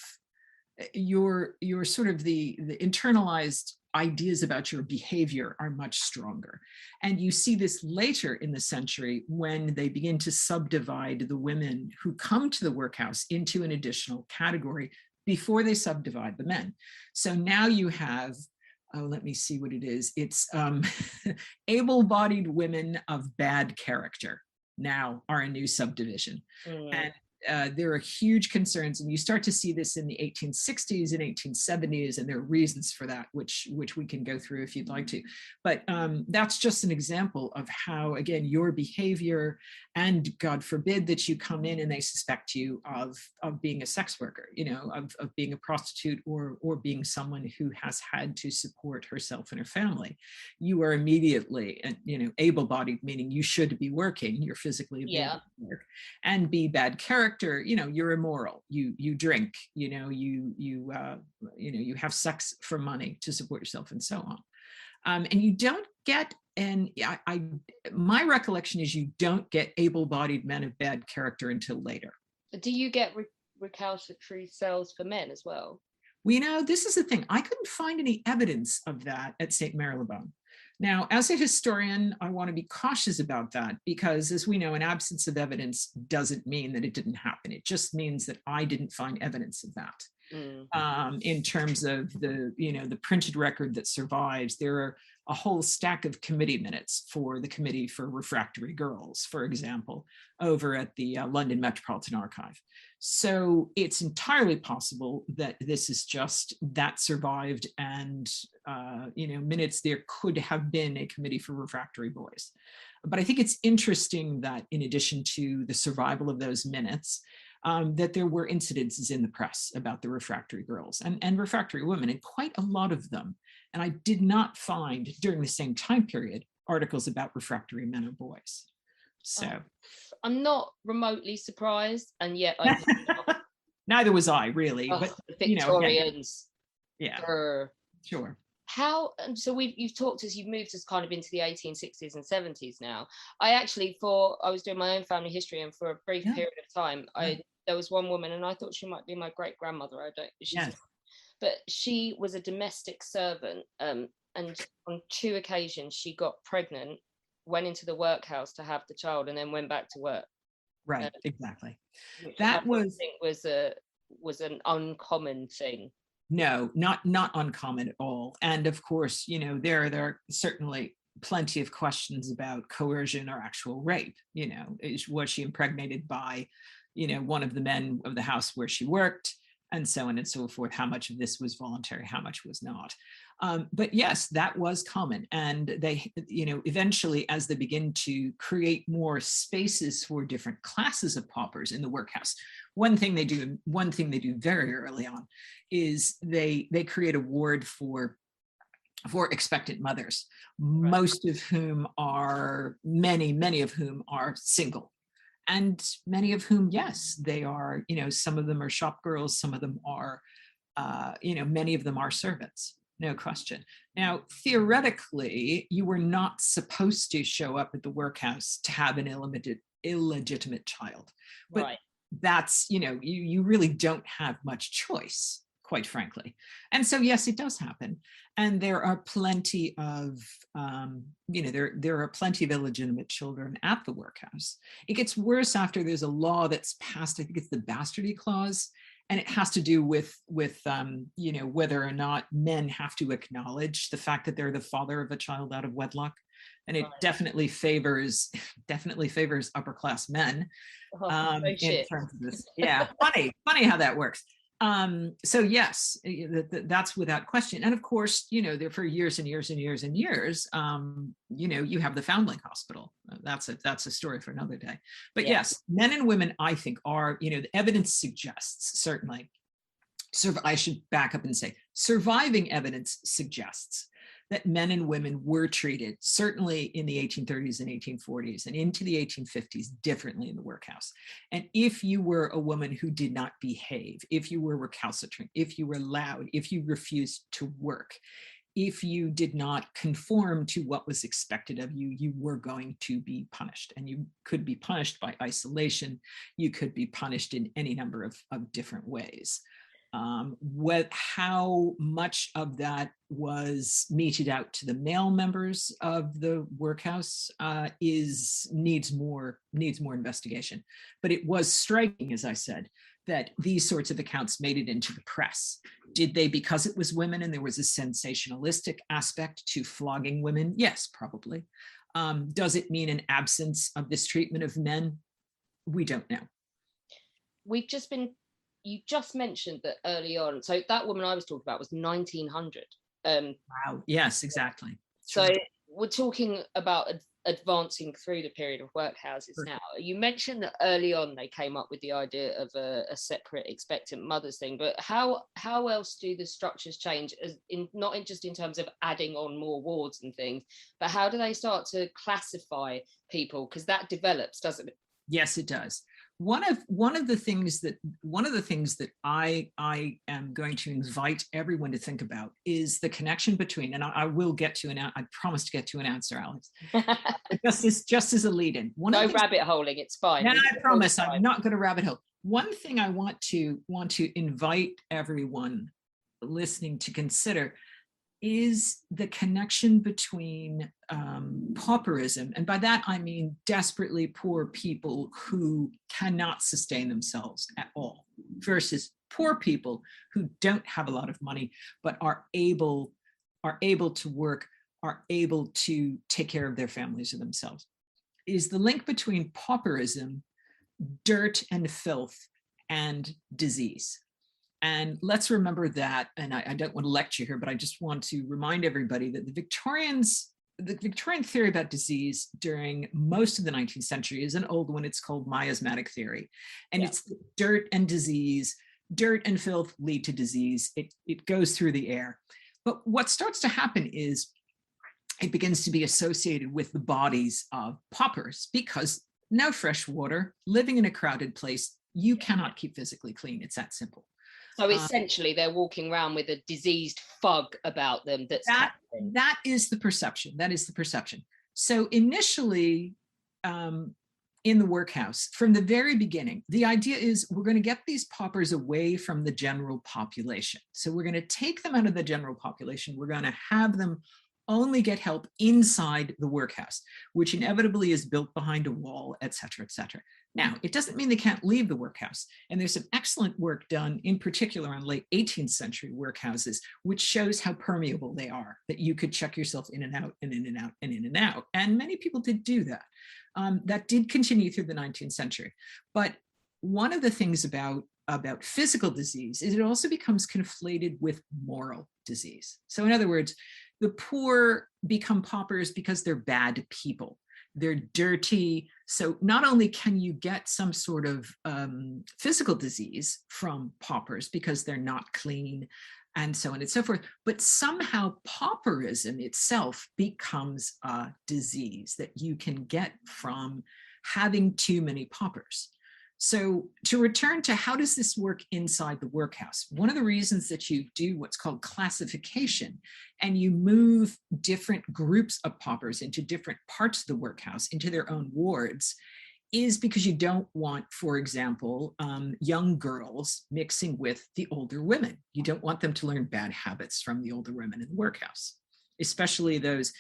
your sort of the internalized ideas about your behavior are much stronger. And you see this later in the century when they begin to subdivide the women who come to the workhouse into an additional category before they subdivide the men. So now you have, oh, let me see what it is. It's able-bodied women of bad character now are a new subdivision. And there are huge concerns, and you start to see this in the 1860s and 1870s, and there are reasons for that, which we can go through if you'd like to. But that's just an example of how, again, your behavior, and God forbid that you come in and they suspect you of being a sex worker, you know, of being a prostitute or being someone who has had to support herself and her family. You are immediately, you know, able-bodied, meaning you should be working, you're physically able to work, and be bad character. You know, you're immoral, you drink, you know, you have sex for money to support yourself and so on. And you don't get, and my recollection is you don't get able-bodied men of bad character until later. Do you get recalcitrant cells for men as well? Well, you know, this is the thing. I couldn't find any evidence of that at St. Marylebone. Now, as a historian, I want to be cautious about that because, as we know, an absence of evidence doesn't mean that it didn't happen. It just means that I didn't find evidence of that. In terms of the printed record that survives, there are a whole stack of committee minutes for the Committee for Refractory Girls, for example, over at the London Metropolitan Archive. So it's entirely possible that this is just that survived, and minutes there could have been a Committee for Refractory Boys. But I think it's interesting that in addition to the survival of those minutes, that there were incidences in the press about the refractory girls and refractory women, and quite a lot of them. And I did not find during the same time period articles about refractory men or boys. So I'm not remotely surprised, and yet neither was I really. But the Victorians, sure. How, so you've talked as you've moved us kind of into the 1860s and 70s now. I was doing my own family history, and for a brief period of time, there was one woman, and I thought she might be my great grandmother. But she was a domestic servant, and on 2 occasions she got pregnant, went into the workhouse to have the child, and then went back to work. Right, exactly. That was an uncommon thing. No, not uncommon at all. And of course, there are certainly plenty of questions about coercion or actual rape. Was she impregnated by, one of the men of the house where she worked, and so on and so forth? How much of this was voluntary? How much was not? But yes, that was common. And they, eventually, as they begin to create more spaces for different classes of paupers in the workhouse, one thing they do very early on is they create a ward for expectant mothers, right. Most of whom are, many of whom are single. And many of whom, yes, they are, some of them are shop girls, some of them are, many of them are servants, no question. Now, theoretically, you were not supposed to show up at the workhouse to have an illegitimate child. But right. That's, you really don't have much choice, quite frankly. And so, yes, it does happen. And there are plenty of, there are plenty of illegitimate children at the workhouse. It gets worse after there's a law that's passed, I think it's the Bastardy Clause, and it has to do with whether or not men have to acknowledge the fact that they're the father of a child out of wedlock. And it definitely favors upper class men in terms of this. Yeah, funny how that works. So yes, that's without question. And of course, there for years and years and years and years, you have the Foundling Hospital. That's a story for another day. But yes, men and women, I think, are, the evidence suggests, certainly. So I should back up and say, surviving evidence suggests that men and women were treated, certainly in the 1830s and 1840s and into the 1850s, differently in the workhouse. And if you were a woman who did not behave, if you were recalcitrant, if you were loud, if you refused to work, if you did not conform to what was expected of you, you were going to be punished. And you could be punished by isolation. You could be punished in any number of different ways. How much of that was meted out to the male members of the workhouse needs more investigation. But it was striking, as I said, that these sorts of accounts made it into the press. Did they because it was women and there was a sensationalistic aspect to flogging women? Yes, probably. Does it mean an absence of this treatment of men? We don't know. You just mentioned that early on. So that woman I was talking about was 1900. Wow. Yes, exactly. So we're talking about advancing through the period of workhouses now. You mentioned that early on they came up with the idea of a separate expectant mothers thing, but how else do the structures change, not just in terms of adding on more wards and things, but how do they start to classify people? Because that develops, doesn't it? Yes, it does. One of the things that I am going to invite everyone to think about is the connection between, and I will get to I promise to get to an answer, Alex. just as a lead-in. No rabbit holing, it's fine. No, I promise I'm not going to rabbit hole. One thing I want to invite everyone listening to consider is the connection between pauperism, and by that I mean desperately poor people who cannot sustain themselves at all, versus poor people who don't have a lot of money but are able to work, are able to take care of their families or themselves. Is the link between pauperism, dirt and filth, and disease. And let's remember that, and I don't want to lecture here, but I just want to remind everybody that the Victorian theory about disease during most of the 19th century is an old one. It's called miasmatic theory. And it's dirt and disease, dirt and filth lead to disease. It goes through the air. But what starts to happen is it begins to be associated with the bodies of paupers, because no fresh water, living in a crowded place, you cannot keep physically clean. It's that simple. So essentially, they're walking around with a diseased fug about them. That is the perception. That is the perception. So initially, in the workhouse, from the very beginning, the idea is we're going to get these paupers away from the general population. So we're going to take them out of the general population. We're going to have them only get help inside the workhouse, which inevitably is built behind a wall, et cetera, et cetera. Now, it doesn't mean they can't leave the workhouse. And there's some excellent work done, in particular on late 18th century workhouses, which shows how permeable they are, that you could check yourself in and out and in and out and in and out. And many people did do that. That did continue through the 19th century. But one of the things about physical disease is it also becomes conflated with moral disease. So in other words, the poor become paupers because they're bad people. They're dirty. So not only can you get some sort of physical disease from paupers because they're not clean and so on and so forth, but somehow pauperism itself becomes a disease that you can get from having too many paupers. So to return to how does this work inside the workhouse? One of the reasons that you do what's called classification and you move different groups of paupers into different parts of the workhouse, into their own wards, is because you don't want, for example, young girls mixing with the older women. You don't want them to learn bad habits from the older women in the workhouse. Especially those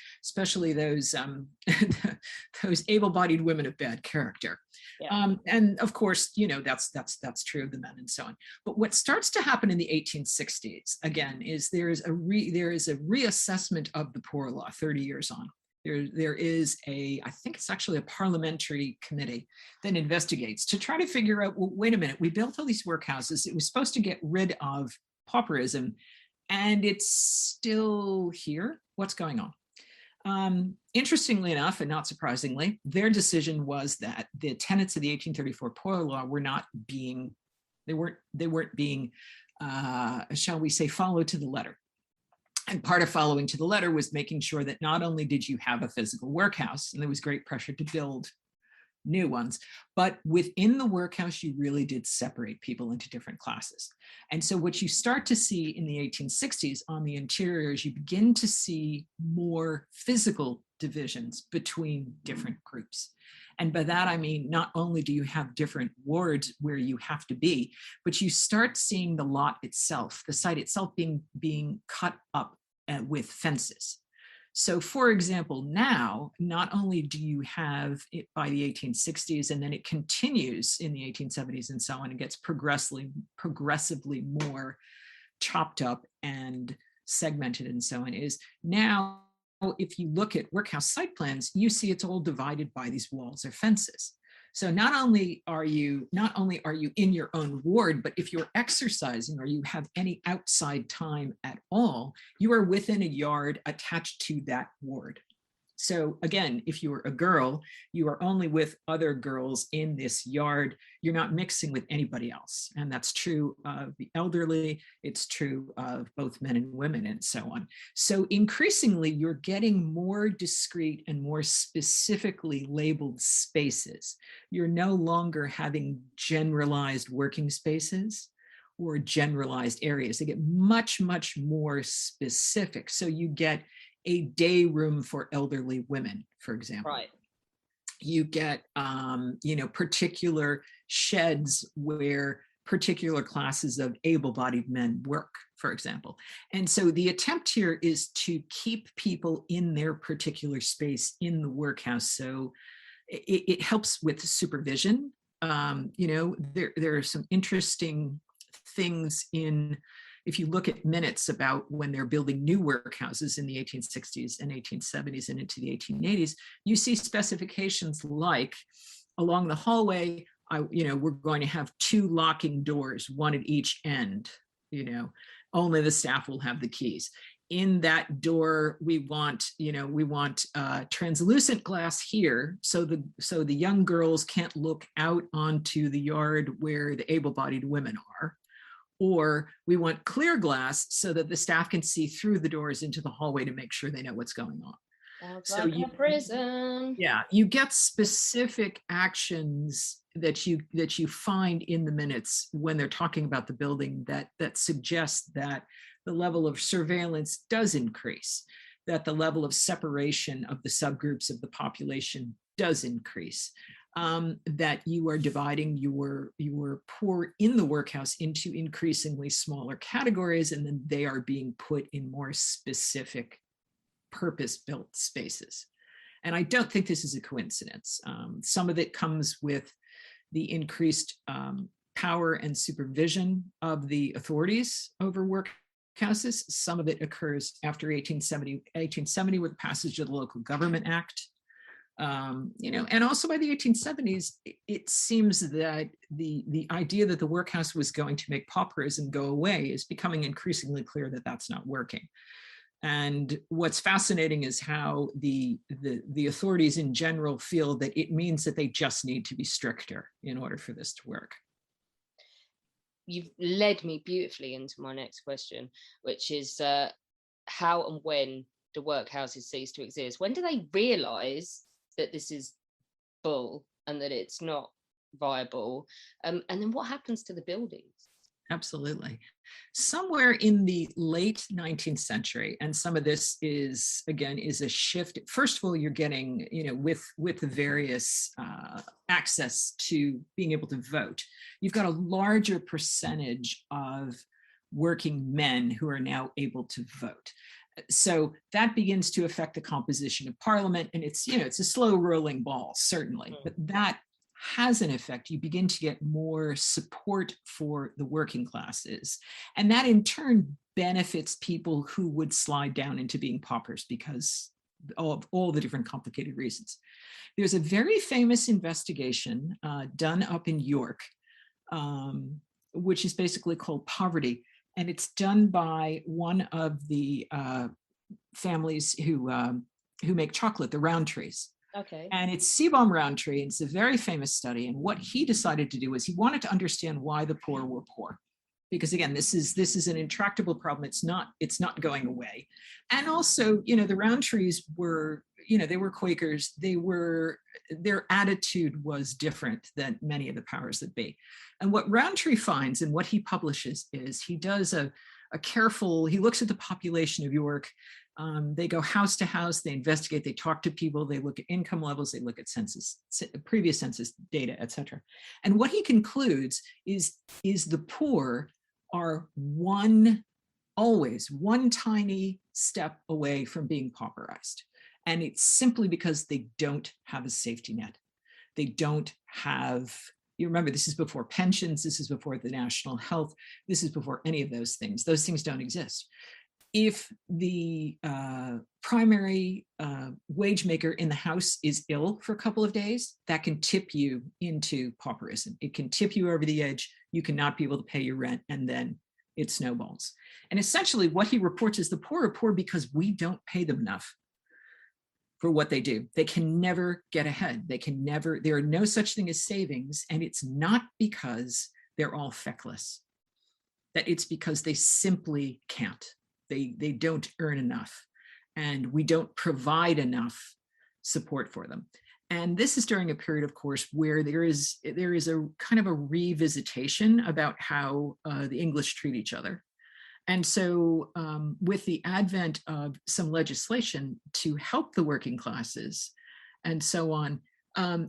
those able-bodied women of bad character. Yeah. And of course, that's true of the men and so on. But what starts to happen in the 1860s, again, is there is a reassessment of the poor law 30 years on. There is I think it's actually a parliamentary committee that investigates to try to figure out, well, wait a minute, we built all these workhouses. It was supposed to get rid of pauperism, and it's still here. What's going on? Interestingly enough, and not surprisingly, their decision was that the tenets of the 1834 Poor Law were not being, they weren't being, shall we say, followed to the letter. And part of following to the letter was making sure that not only did you have a physical workhouse, and there was great pressure to build new ones, but within the workhouse, you really did separate people into different classes. And so what you start to see in the 1860s on the interiors, you begin to see more physical divisions between different groups. And by that, I mean, not only do you have different wards where you have to be, but you start seeing the lot itself, the site itself being cut up with fences. So for example, now, not only do you have it by the 1860s, and then it continues in the 1870s and so on, and gets progressively more chopped up and segmented and so on, is now, if you look at workhouse site plans, you see it's all divided by these walls or fences. So not only are you in your own ward, but if you're exercising or you have any outside time at all, you are within a yard attached to that ward. So again, if you are a girl, you are only with other girls in this yard. You're not mixing with anybody else. And that's true of the elderly. It's true of both men and women and so on. So increasingly, you're getting more discrete and more specifically labeled spaces. You're no longer having generalized working spaces or generalized areas. They get much, much more specific. So you get a day room for elderly women, for example. Right. You get, particular sheds where particular classes of able-bodied men work, for example. And so the attempt here is to keep people in their particular space in the workhouse. So it helps with supervision. There are some interesting things if you look at minutes about when they're building new workhouses in the 1860s and 1870s and into the 1880s, you see specifications like along the hallway, we're going to have 2 locking doors, one at each end, only the staff will have the keys. In that door, we want translucent glass here, so the young girls can't look out onto the yard where the able-bodied women are. Or we want clear glass so that the staff can see through the doors into the hallway to make sure they know what's going on. Sounds like a prison. Yeah, you get specific actions that you find in the minutes when they're talking about the building that suggest that the level of surveillance does increase, that the level of separation of the subgroups of the population does increase. That you are dividing your poor in the workhouse into increasingly smaller categories, and then they are being put in more specific purpose-built spaces. And I don't think this is a coincidence. Some of it comes with the increased power and supervision of the authorities over workhouses. Some of it occurs after 1870 with the passage of the Local Government Act. And also by the 1870s, it seems that the idea that the workhouse was going to make pauperism go away is becoming increasingly clear that that's not working. And what's fascinating is how the authorities in general feel that it means that they just need to be stricter in order for this to work. You've led me beautifully into my next question, which is how and when do workhouses cease to exist? When do they realise that this is bull and that it's not viable? And then what happens to the buildings? Absolutely. Somewhere in the late 19th century, and some of this is a shift. First of all, you're getting, with the various access to being able to vote, you've got a larger percentage of working men who are now able to vote. So that begins to affect the composition of parliament, and it's a slow rolling ball, certainly, but that has an effect. You begin to get more support for the working classes, and that in turn benefits people who would slide down into being paupers because all the different complicated reasons. There's a very famous investigation done up in York, which is basically called Poverty. And it's done by one of the families who make chocolate, the Roundtrees. Okay. And it's Seabaum Roundtree. It's a very famous study. And what he decided to do is he wanted to understand why the poor were poor. Because again, this is an intractable problem. It's not going away. And also, the Roundtrees were, they were Quakers. Their attitude was different than many of the powers that be. And what Roundtree finds and what he publishes is he does he looks at the population of York. They go house to house, they investigate, they talk to people, they look at income levels, they look at previous census data, etc. And what he concludes is the poor are always one tiny step away from being pauperized. And it's simply because they don't have a safety net. They don't have, you remember, this is before pensions, this is before the national health, this is before any of those things. Those things don't exist. If the primary wage maker in the house is ill for a couple of days, that can tip you into pauperism. It can tip you over the edge. You cannot be able to pay your rent, and then it snowballs. And essentially what he reports is the poor are poor because we don't pay them enough for what they do. They can never get ahead. There are no such thing as savings, and it's not because they're all feckless, that it's because they simply can't. They don't earn enough, and we don't provide enough support for them. And this is during a period, of course, where there is a kind of a revisitation about how the English treat each other. And so with the advent of some legislation to help the working classes and so on,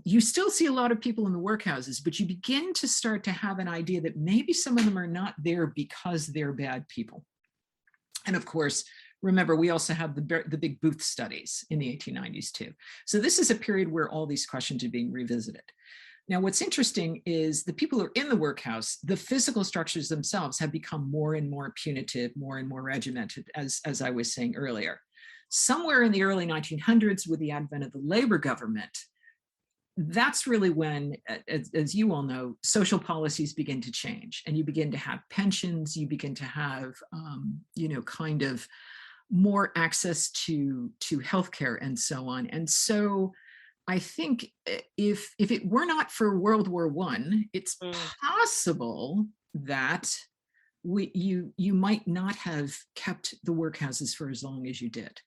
you still see a lot of people in the workhouses, but you begin to start to have an idea that maybe some of them are not there because they're bad people. And of course, remember, we also have the big Booth studies in the 1890s too. So this is a period where all these questions are being revisited. Now, what's interesting is the people who are in the workhouse, the physical structures themselves have become more and more punitive, more and more regimented, as I was saying earlier. Somewhere in the early 1900s, with the advent of the labor government, that's really when, as you all know, social policies begin to change, and you begin to have pensions, you begin to have, kind of more access to healthcare and so on. And so I think if it were not for World War I, it's possible that you might not have kept the workhouses for as long as you did.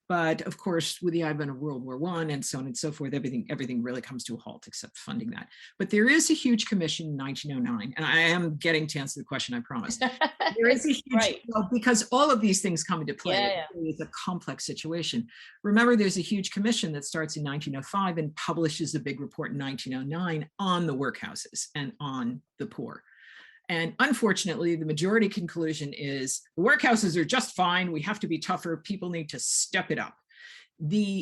But of course, with the advent of World War I and so on and so forth, everything really comes to a halt except funding that. But there is a huge commission in 1909, and I am getting to answer the question, I promise. There is a huge, because all of these things come into play. It's a complex situation. Remember, there's a huge commission that starts in 1905 and publishes a big report in 1909 on the workhouses and on the poor. And unfortunately, the majority conclusion is the workhouses are just fine. We have to be tougher. People need to step it up.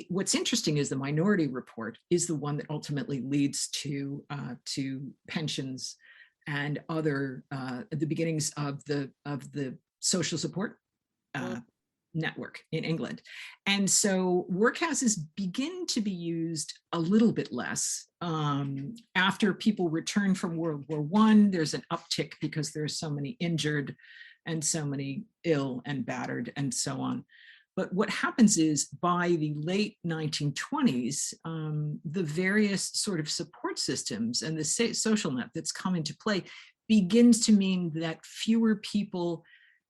What's interesting is the minority report is the one that ultimately leads to pensions and other the beginnings of the social support network in England. And so workhouses begin to be used a little bit less. After people return from World War I, there's an uptick because there's so many injured and so many ill and battered and so on. But what happens is by the late 1920s, the various sort of support systems and the social net that's come into play begins to mean that fewer people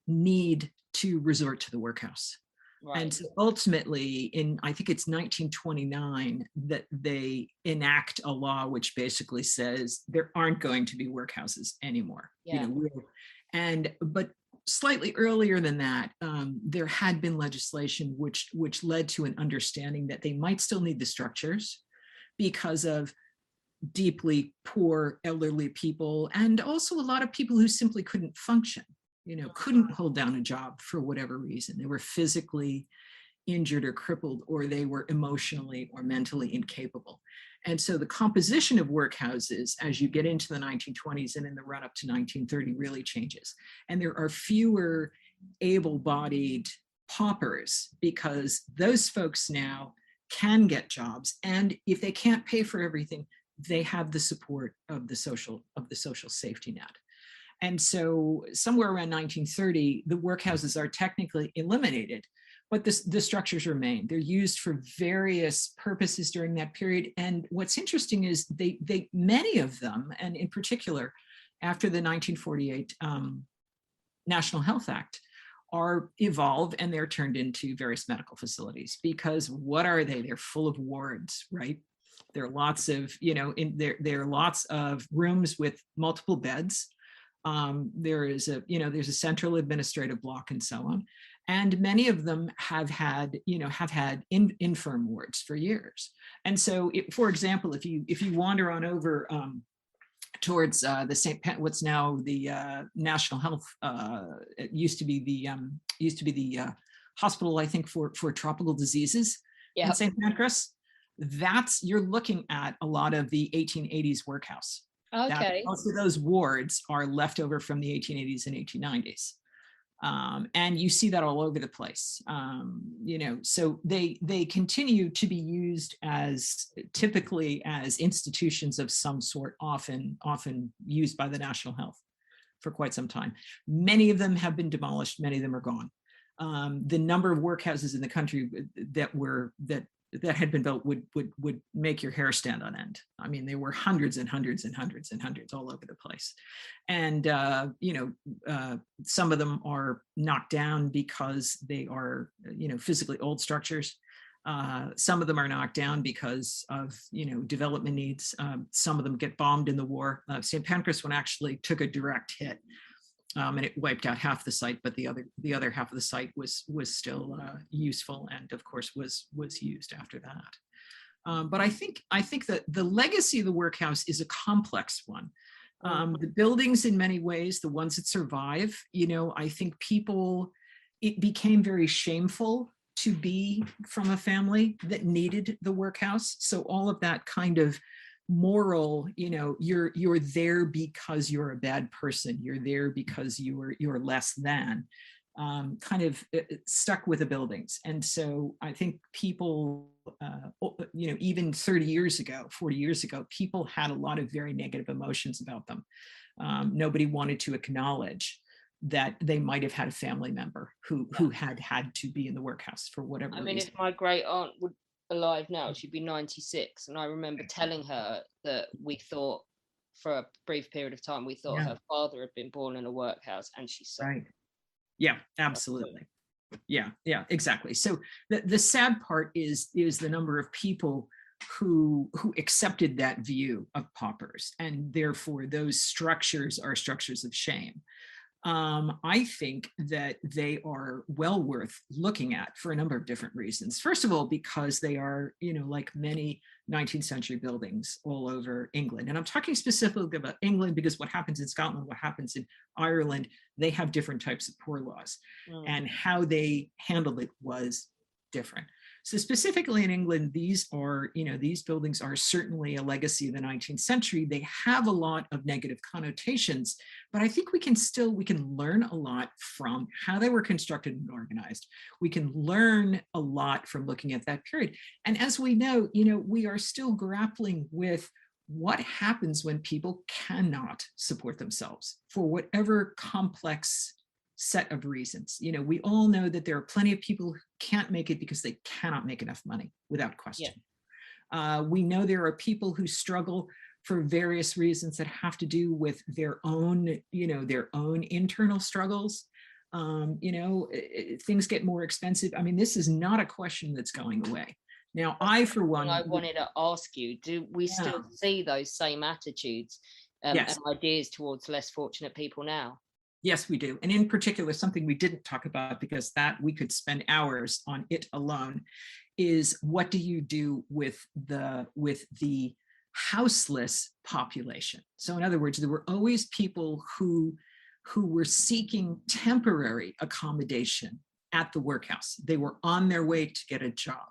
need to resort to the workhouse. Right. And so ultimately, I think it's 1929 that they enact a law which basically says there aren't going to be workhouses anymore. Yeah. But slightly earlier than that, there had been legislation which led to an understanding that they might still need the structures because of deeply poor elderly people, and also a lot of people who simply couldn't function. Couldn't hold down a job for whatever reason. They were physically injured or crippled, or they were emotionally or mentally incapable. And so the composition of workhouses as you get into the 1920s and in the run up to 1930 really changes. And there are fewer able-bodied paupers, because those folks now can get jobs, and if they can't pay for everything, they have the support of the social safety net. And so somewhere around 1930, the workhouses are technically eliminated, but the structures remain. They're used for various purposes during that period. And what's interesting is many of them, and in particular, after the 1948 National Health Act, are evolved and they're turned into various medical facilities. Because what are they? They're full of wards, right? There are lots of, there are lots of rooms with multiple beds. There's a central administrative block and so on. And many of them have had infirm wards for years. And so, for example, if you wander on over towards the what's now the National Health, it used to be the hospital, I think, for tropical diseases in St. Pancras. You're looking at a lot of the 1880s workhouse. Okay. Most of those wards are left over from the 1880s and 1890s. And you see that all over the place. So they continue to be used typically as institutions of some sort, often used by the National Health for quite some time. Many of them have been demolished, many of them are gone. The number of workhouses in the country that had been built would make your hair stand on end. I mean, there were hundreds and hundreds and hundreds and hundreds all over the place. And, some of them are knocked down because they are, physically old structures. Some of them are knocked down because of, development needs. Some of them get bombed in the war. St. Pancras one actually took a direct hit. And it wiped out half the site, but the other half of the site was still useful, and of course was used after that. But I think that the legacy of the workhouse is a complex one. The buildings, in many ways, the ones that survive, I think it became very shameful to be from a family that needed the workhouse. So all of that kind of moral, you're there because you're a bad person, you're there because you're less than, kind of stuck with the buildings. And so I think people, even 30 years ago, 40 years ago, people had a lot of very negative emotions about them. Nobody wanted to acknowledge that they might have had a family member who had to be in the workhouse for whatever reason. If my great aunt would alive now, she'd be 96, and I remember telling her that we thought, for a brief period of time, we thought her father had been born in a workhouse, and she said, right. Yeah, absolutely. Yeah, exactly. So the sad part is the number of people who accepted that view of paupers, and therefore those structures are structures of shame. I think that they are well worth looking at for a number of different reasons. First of all, because they are, like many 19th century buildings all over England. And I'm talking specifically about England because what happens in Scotland, what happens in Ireland, they have different types of poor laws, and how they handled it was different. So specifically in England, these buildings are certainly a legacy of the 19th century. They have a lot of negative connotations, but I think we can learn a lot from how they were constructed and organized. We can learn a lot from looking at that period. And as we know, we are still grappling with what happens when people cannot support themselves for whatever complex set of reasons. We all know that there are plenty of people who can't make it because they cannot make enough money, without question. We know there are people who struggle for various reasons that have to do with their own internal struggles. Things get more expensive. I mean, this is not a question that's going away. Now, I wanted to ask you, do we still see those same attitudes and ideas towards less fortunate people now? Yes, we do. And in particular, something we didn't talk about, because that we could spend hours on it alone, is what do you do with the houseless population? So in other words, there were always people who were seeking temporary accommodation at the workhouse. They were on their way to get a job.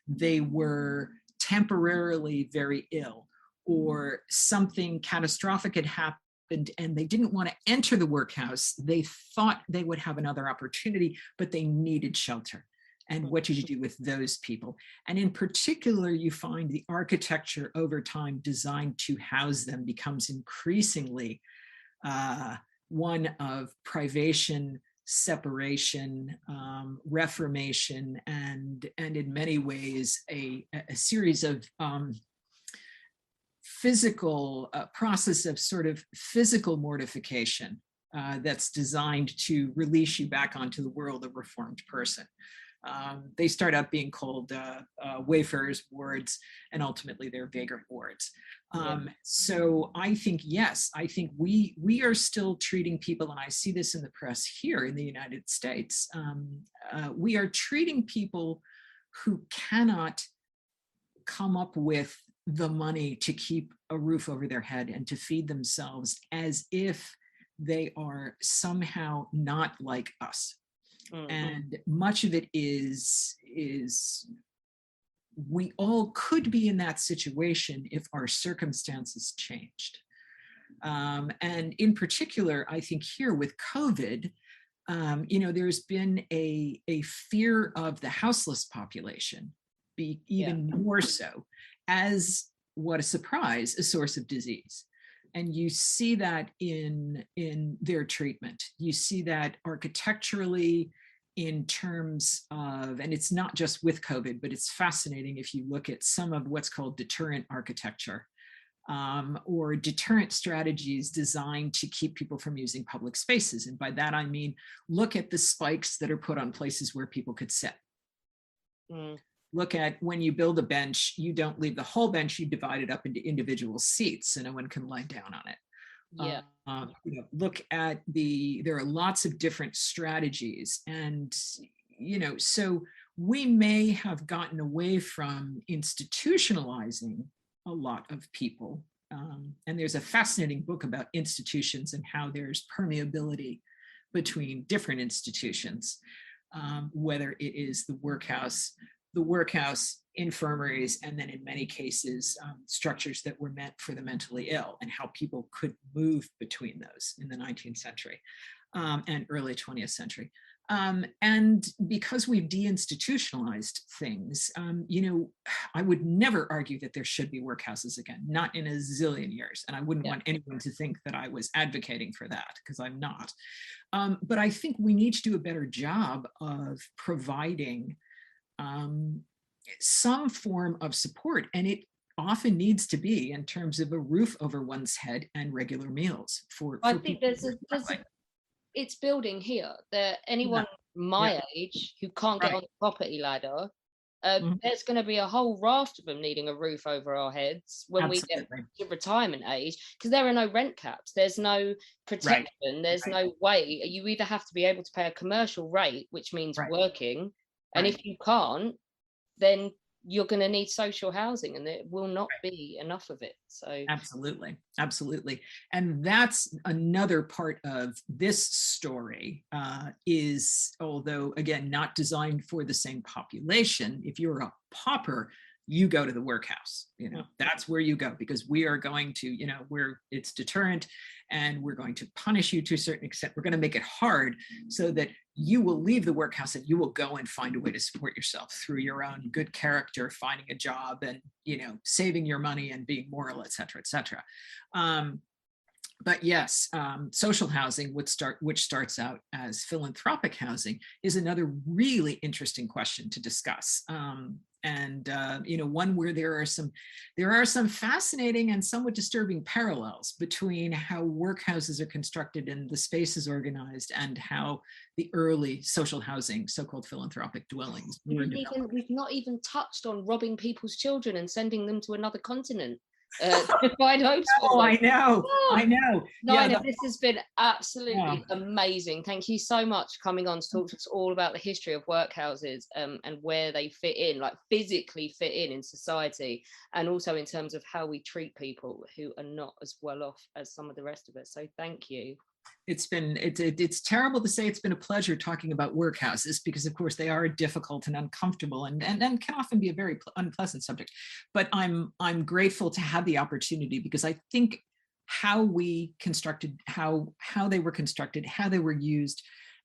They were temporarily very ill, or something catastrophic had happened and they didn't want to enter the workhouse. They thought they would have another opportunity, but they needed shelter. And what did you do with those people? And in particular, you find the architecture over time designed to house them becomes increasingly one of privation, separation, reformation, and in many ways a series of physical process of sort of physical mortification that's designed to release you back onto the world, a reformed person. They start out being called wayfarers wards, and ultimately they're vagrant wards. So I think, yes, I think we are still treating people, and I see this in the press here in the United States, we are treating people who cannot come up with the money to keep a roof over their head and to feed themselves as if they are somehow not like us. And much of it is we all could be in that situation if our circumstances changed. And in particular, I think here with COVID, there's been a fear of the houseless population, be even more so, as, what a surprise, a source of disease. And you see that in their treatment. You see that architecturally in terms of, and it's not just with COVID, but it's fascinating if you look at some of what's called deterrent architecture, or deterrent strategies designed to keep people from using public spaces. And by that, I mean, look at the spikes that are put on places where people could sit. Look at when you build a bench, you don't leave the whole bench, you divide it up into individual seats so no one can lie down on it. Look at there are lots of different strategies, and so we may have gotten away from institutionalizing a lot of people, and there's a fascinating book about institutions and how there's permeability between different institutions, whether it is the workhouse, infirmaries, and then in many cases, structures that were meant for the mentally ill, and how people could move between those in the 19th century and early 20th century. And because we've deinstitutionalized things, I would never argue that there should be workhouses again, not in a zillion years. And I wouldn't want anyone to think that I was advocating for that, because I'm not. But I think we need to do a better job of providing some form of support, and it often needs to be in terms of a roof over one's head and regular meals for I think it's building here. That anyone my age who can't get on the property ladder, there's going to be a whole raft of them needing a roof over our heads when we get to retirement age, because there are no rent caps, there's no protection, there's no way. You either have to be able to pay a commercial rate, which means working, and if you can't, then you're going to need social housing, and there will not be enough of it. So absolutely. And that's another part of this story, is, although again not designed for the same population, if you're a pauper, you go to the workhouse. That's where you go, because we are going to, it's deterrent, and we're going to punish you to a certain extent. We're going to make it hard so that you will leave the workhouse and you will go and find a way to support yourself through your own good character, finding a job, and saving your money and being moral, et cetera, et cetera. But yes, social housing, which starts out as philanthropic housing, is another really interesting question to discuss. One where there are some fascinating and somewhat disturbing parallels between how workhouses are constructed and the space is organized, and how the early social housing, so-called philanthropic dwellings, we've not even touched on robbing people's children and sending them to another continent to find homes for them. I know. Nina, this has been absolutely amazing. Thank you so much for coming on to talk to us all about the history of workhouses, and where they fit in, like physically fit in society, and also in terms of how we treat people who are not as well off as some of the rest of us. So thank you. It's terrible to say it's been a pleasure talking about workhouses, because of course they are difficult and uncomfortable, and can often be a very unpleasant subject. But I'm grateful to have the opportunity, because I think how we constructed, how they were constructed, how they were used,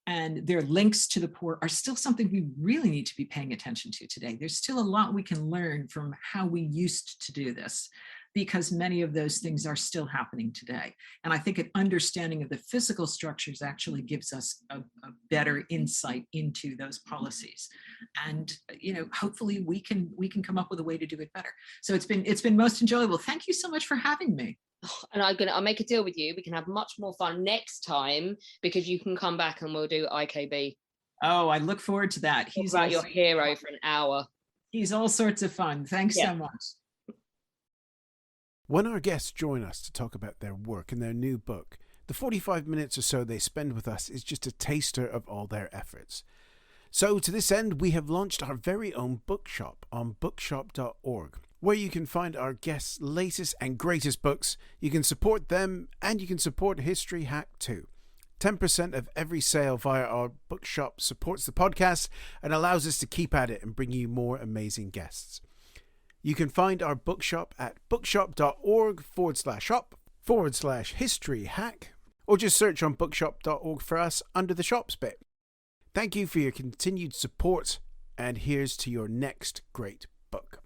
and their links to the poor are still something we really need to be paying attention to today. There's still a lot we can learn from how we used to do this, because many of those things are still happening today. And I think an understanding of the physical structures actually gives us a better insight into those policies. And, you know, hopefully we can come up with a way to do it better. So it's been most enjoyable. Thank you so much for having me. And I'll make a deal with you. We can have much more fun next time, because you can come back and we'll do IKB. Oh, I look forward to that. He's about your hero for an hour. He's all sorts of fun. Thanks so much. When our guests join us to talk about their work and their new book, the 45 minutes or so they spend with us is just a taster of all their efforts. So to this end, we have launched our very own bookshop on bookshop.org, where you can find our guests' latest and greatest books. You can support them, and you can support History Hack too. 10% of every sale via our bookshop supports the podcast and allows us to keep at it and bring you more amazing guests. You can find our bookshop at bookshop.org/shop/history hack, or just search on bookshop.org for us under the shops bit. Thank you for your continued support, and here's to your next great book.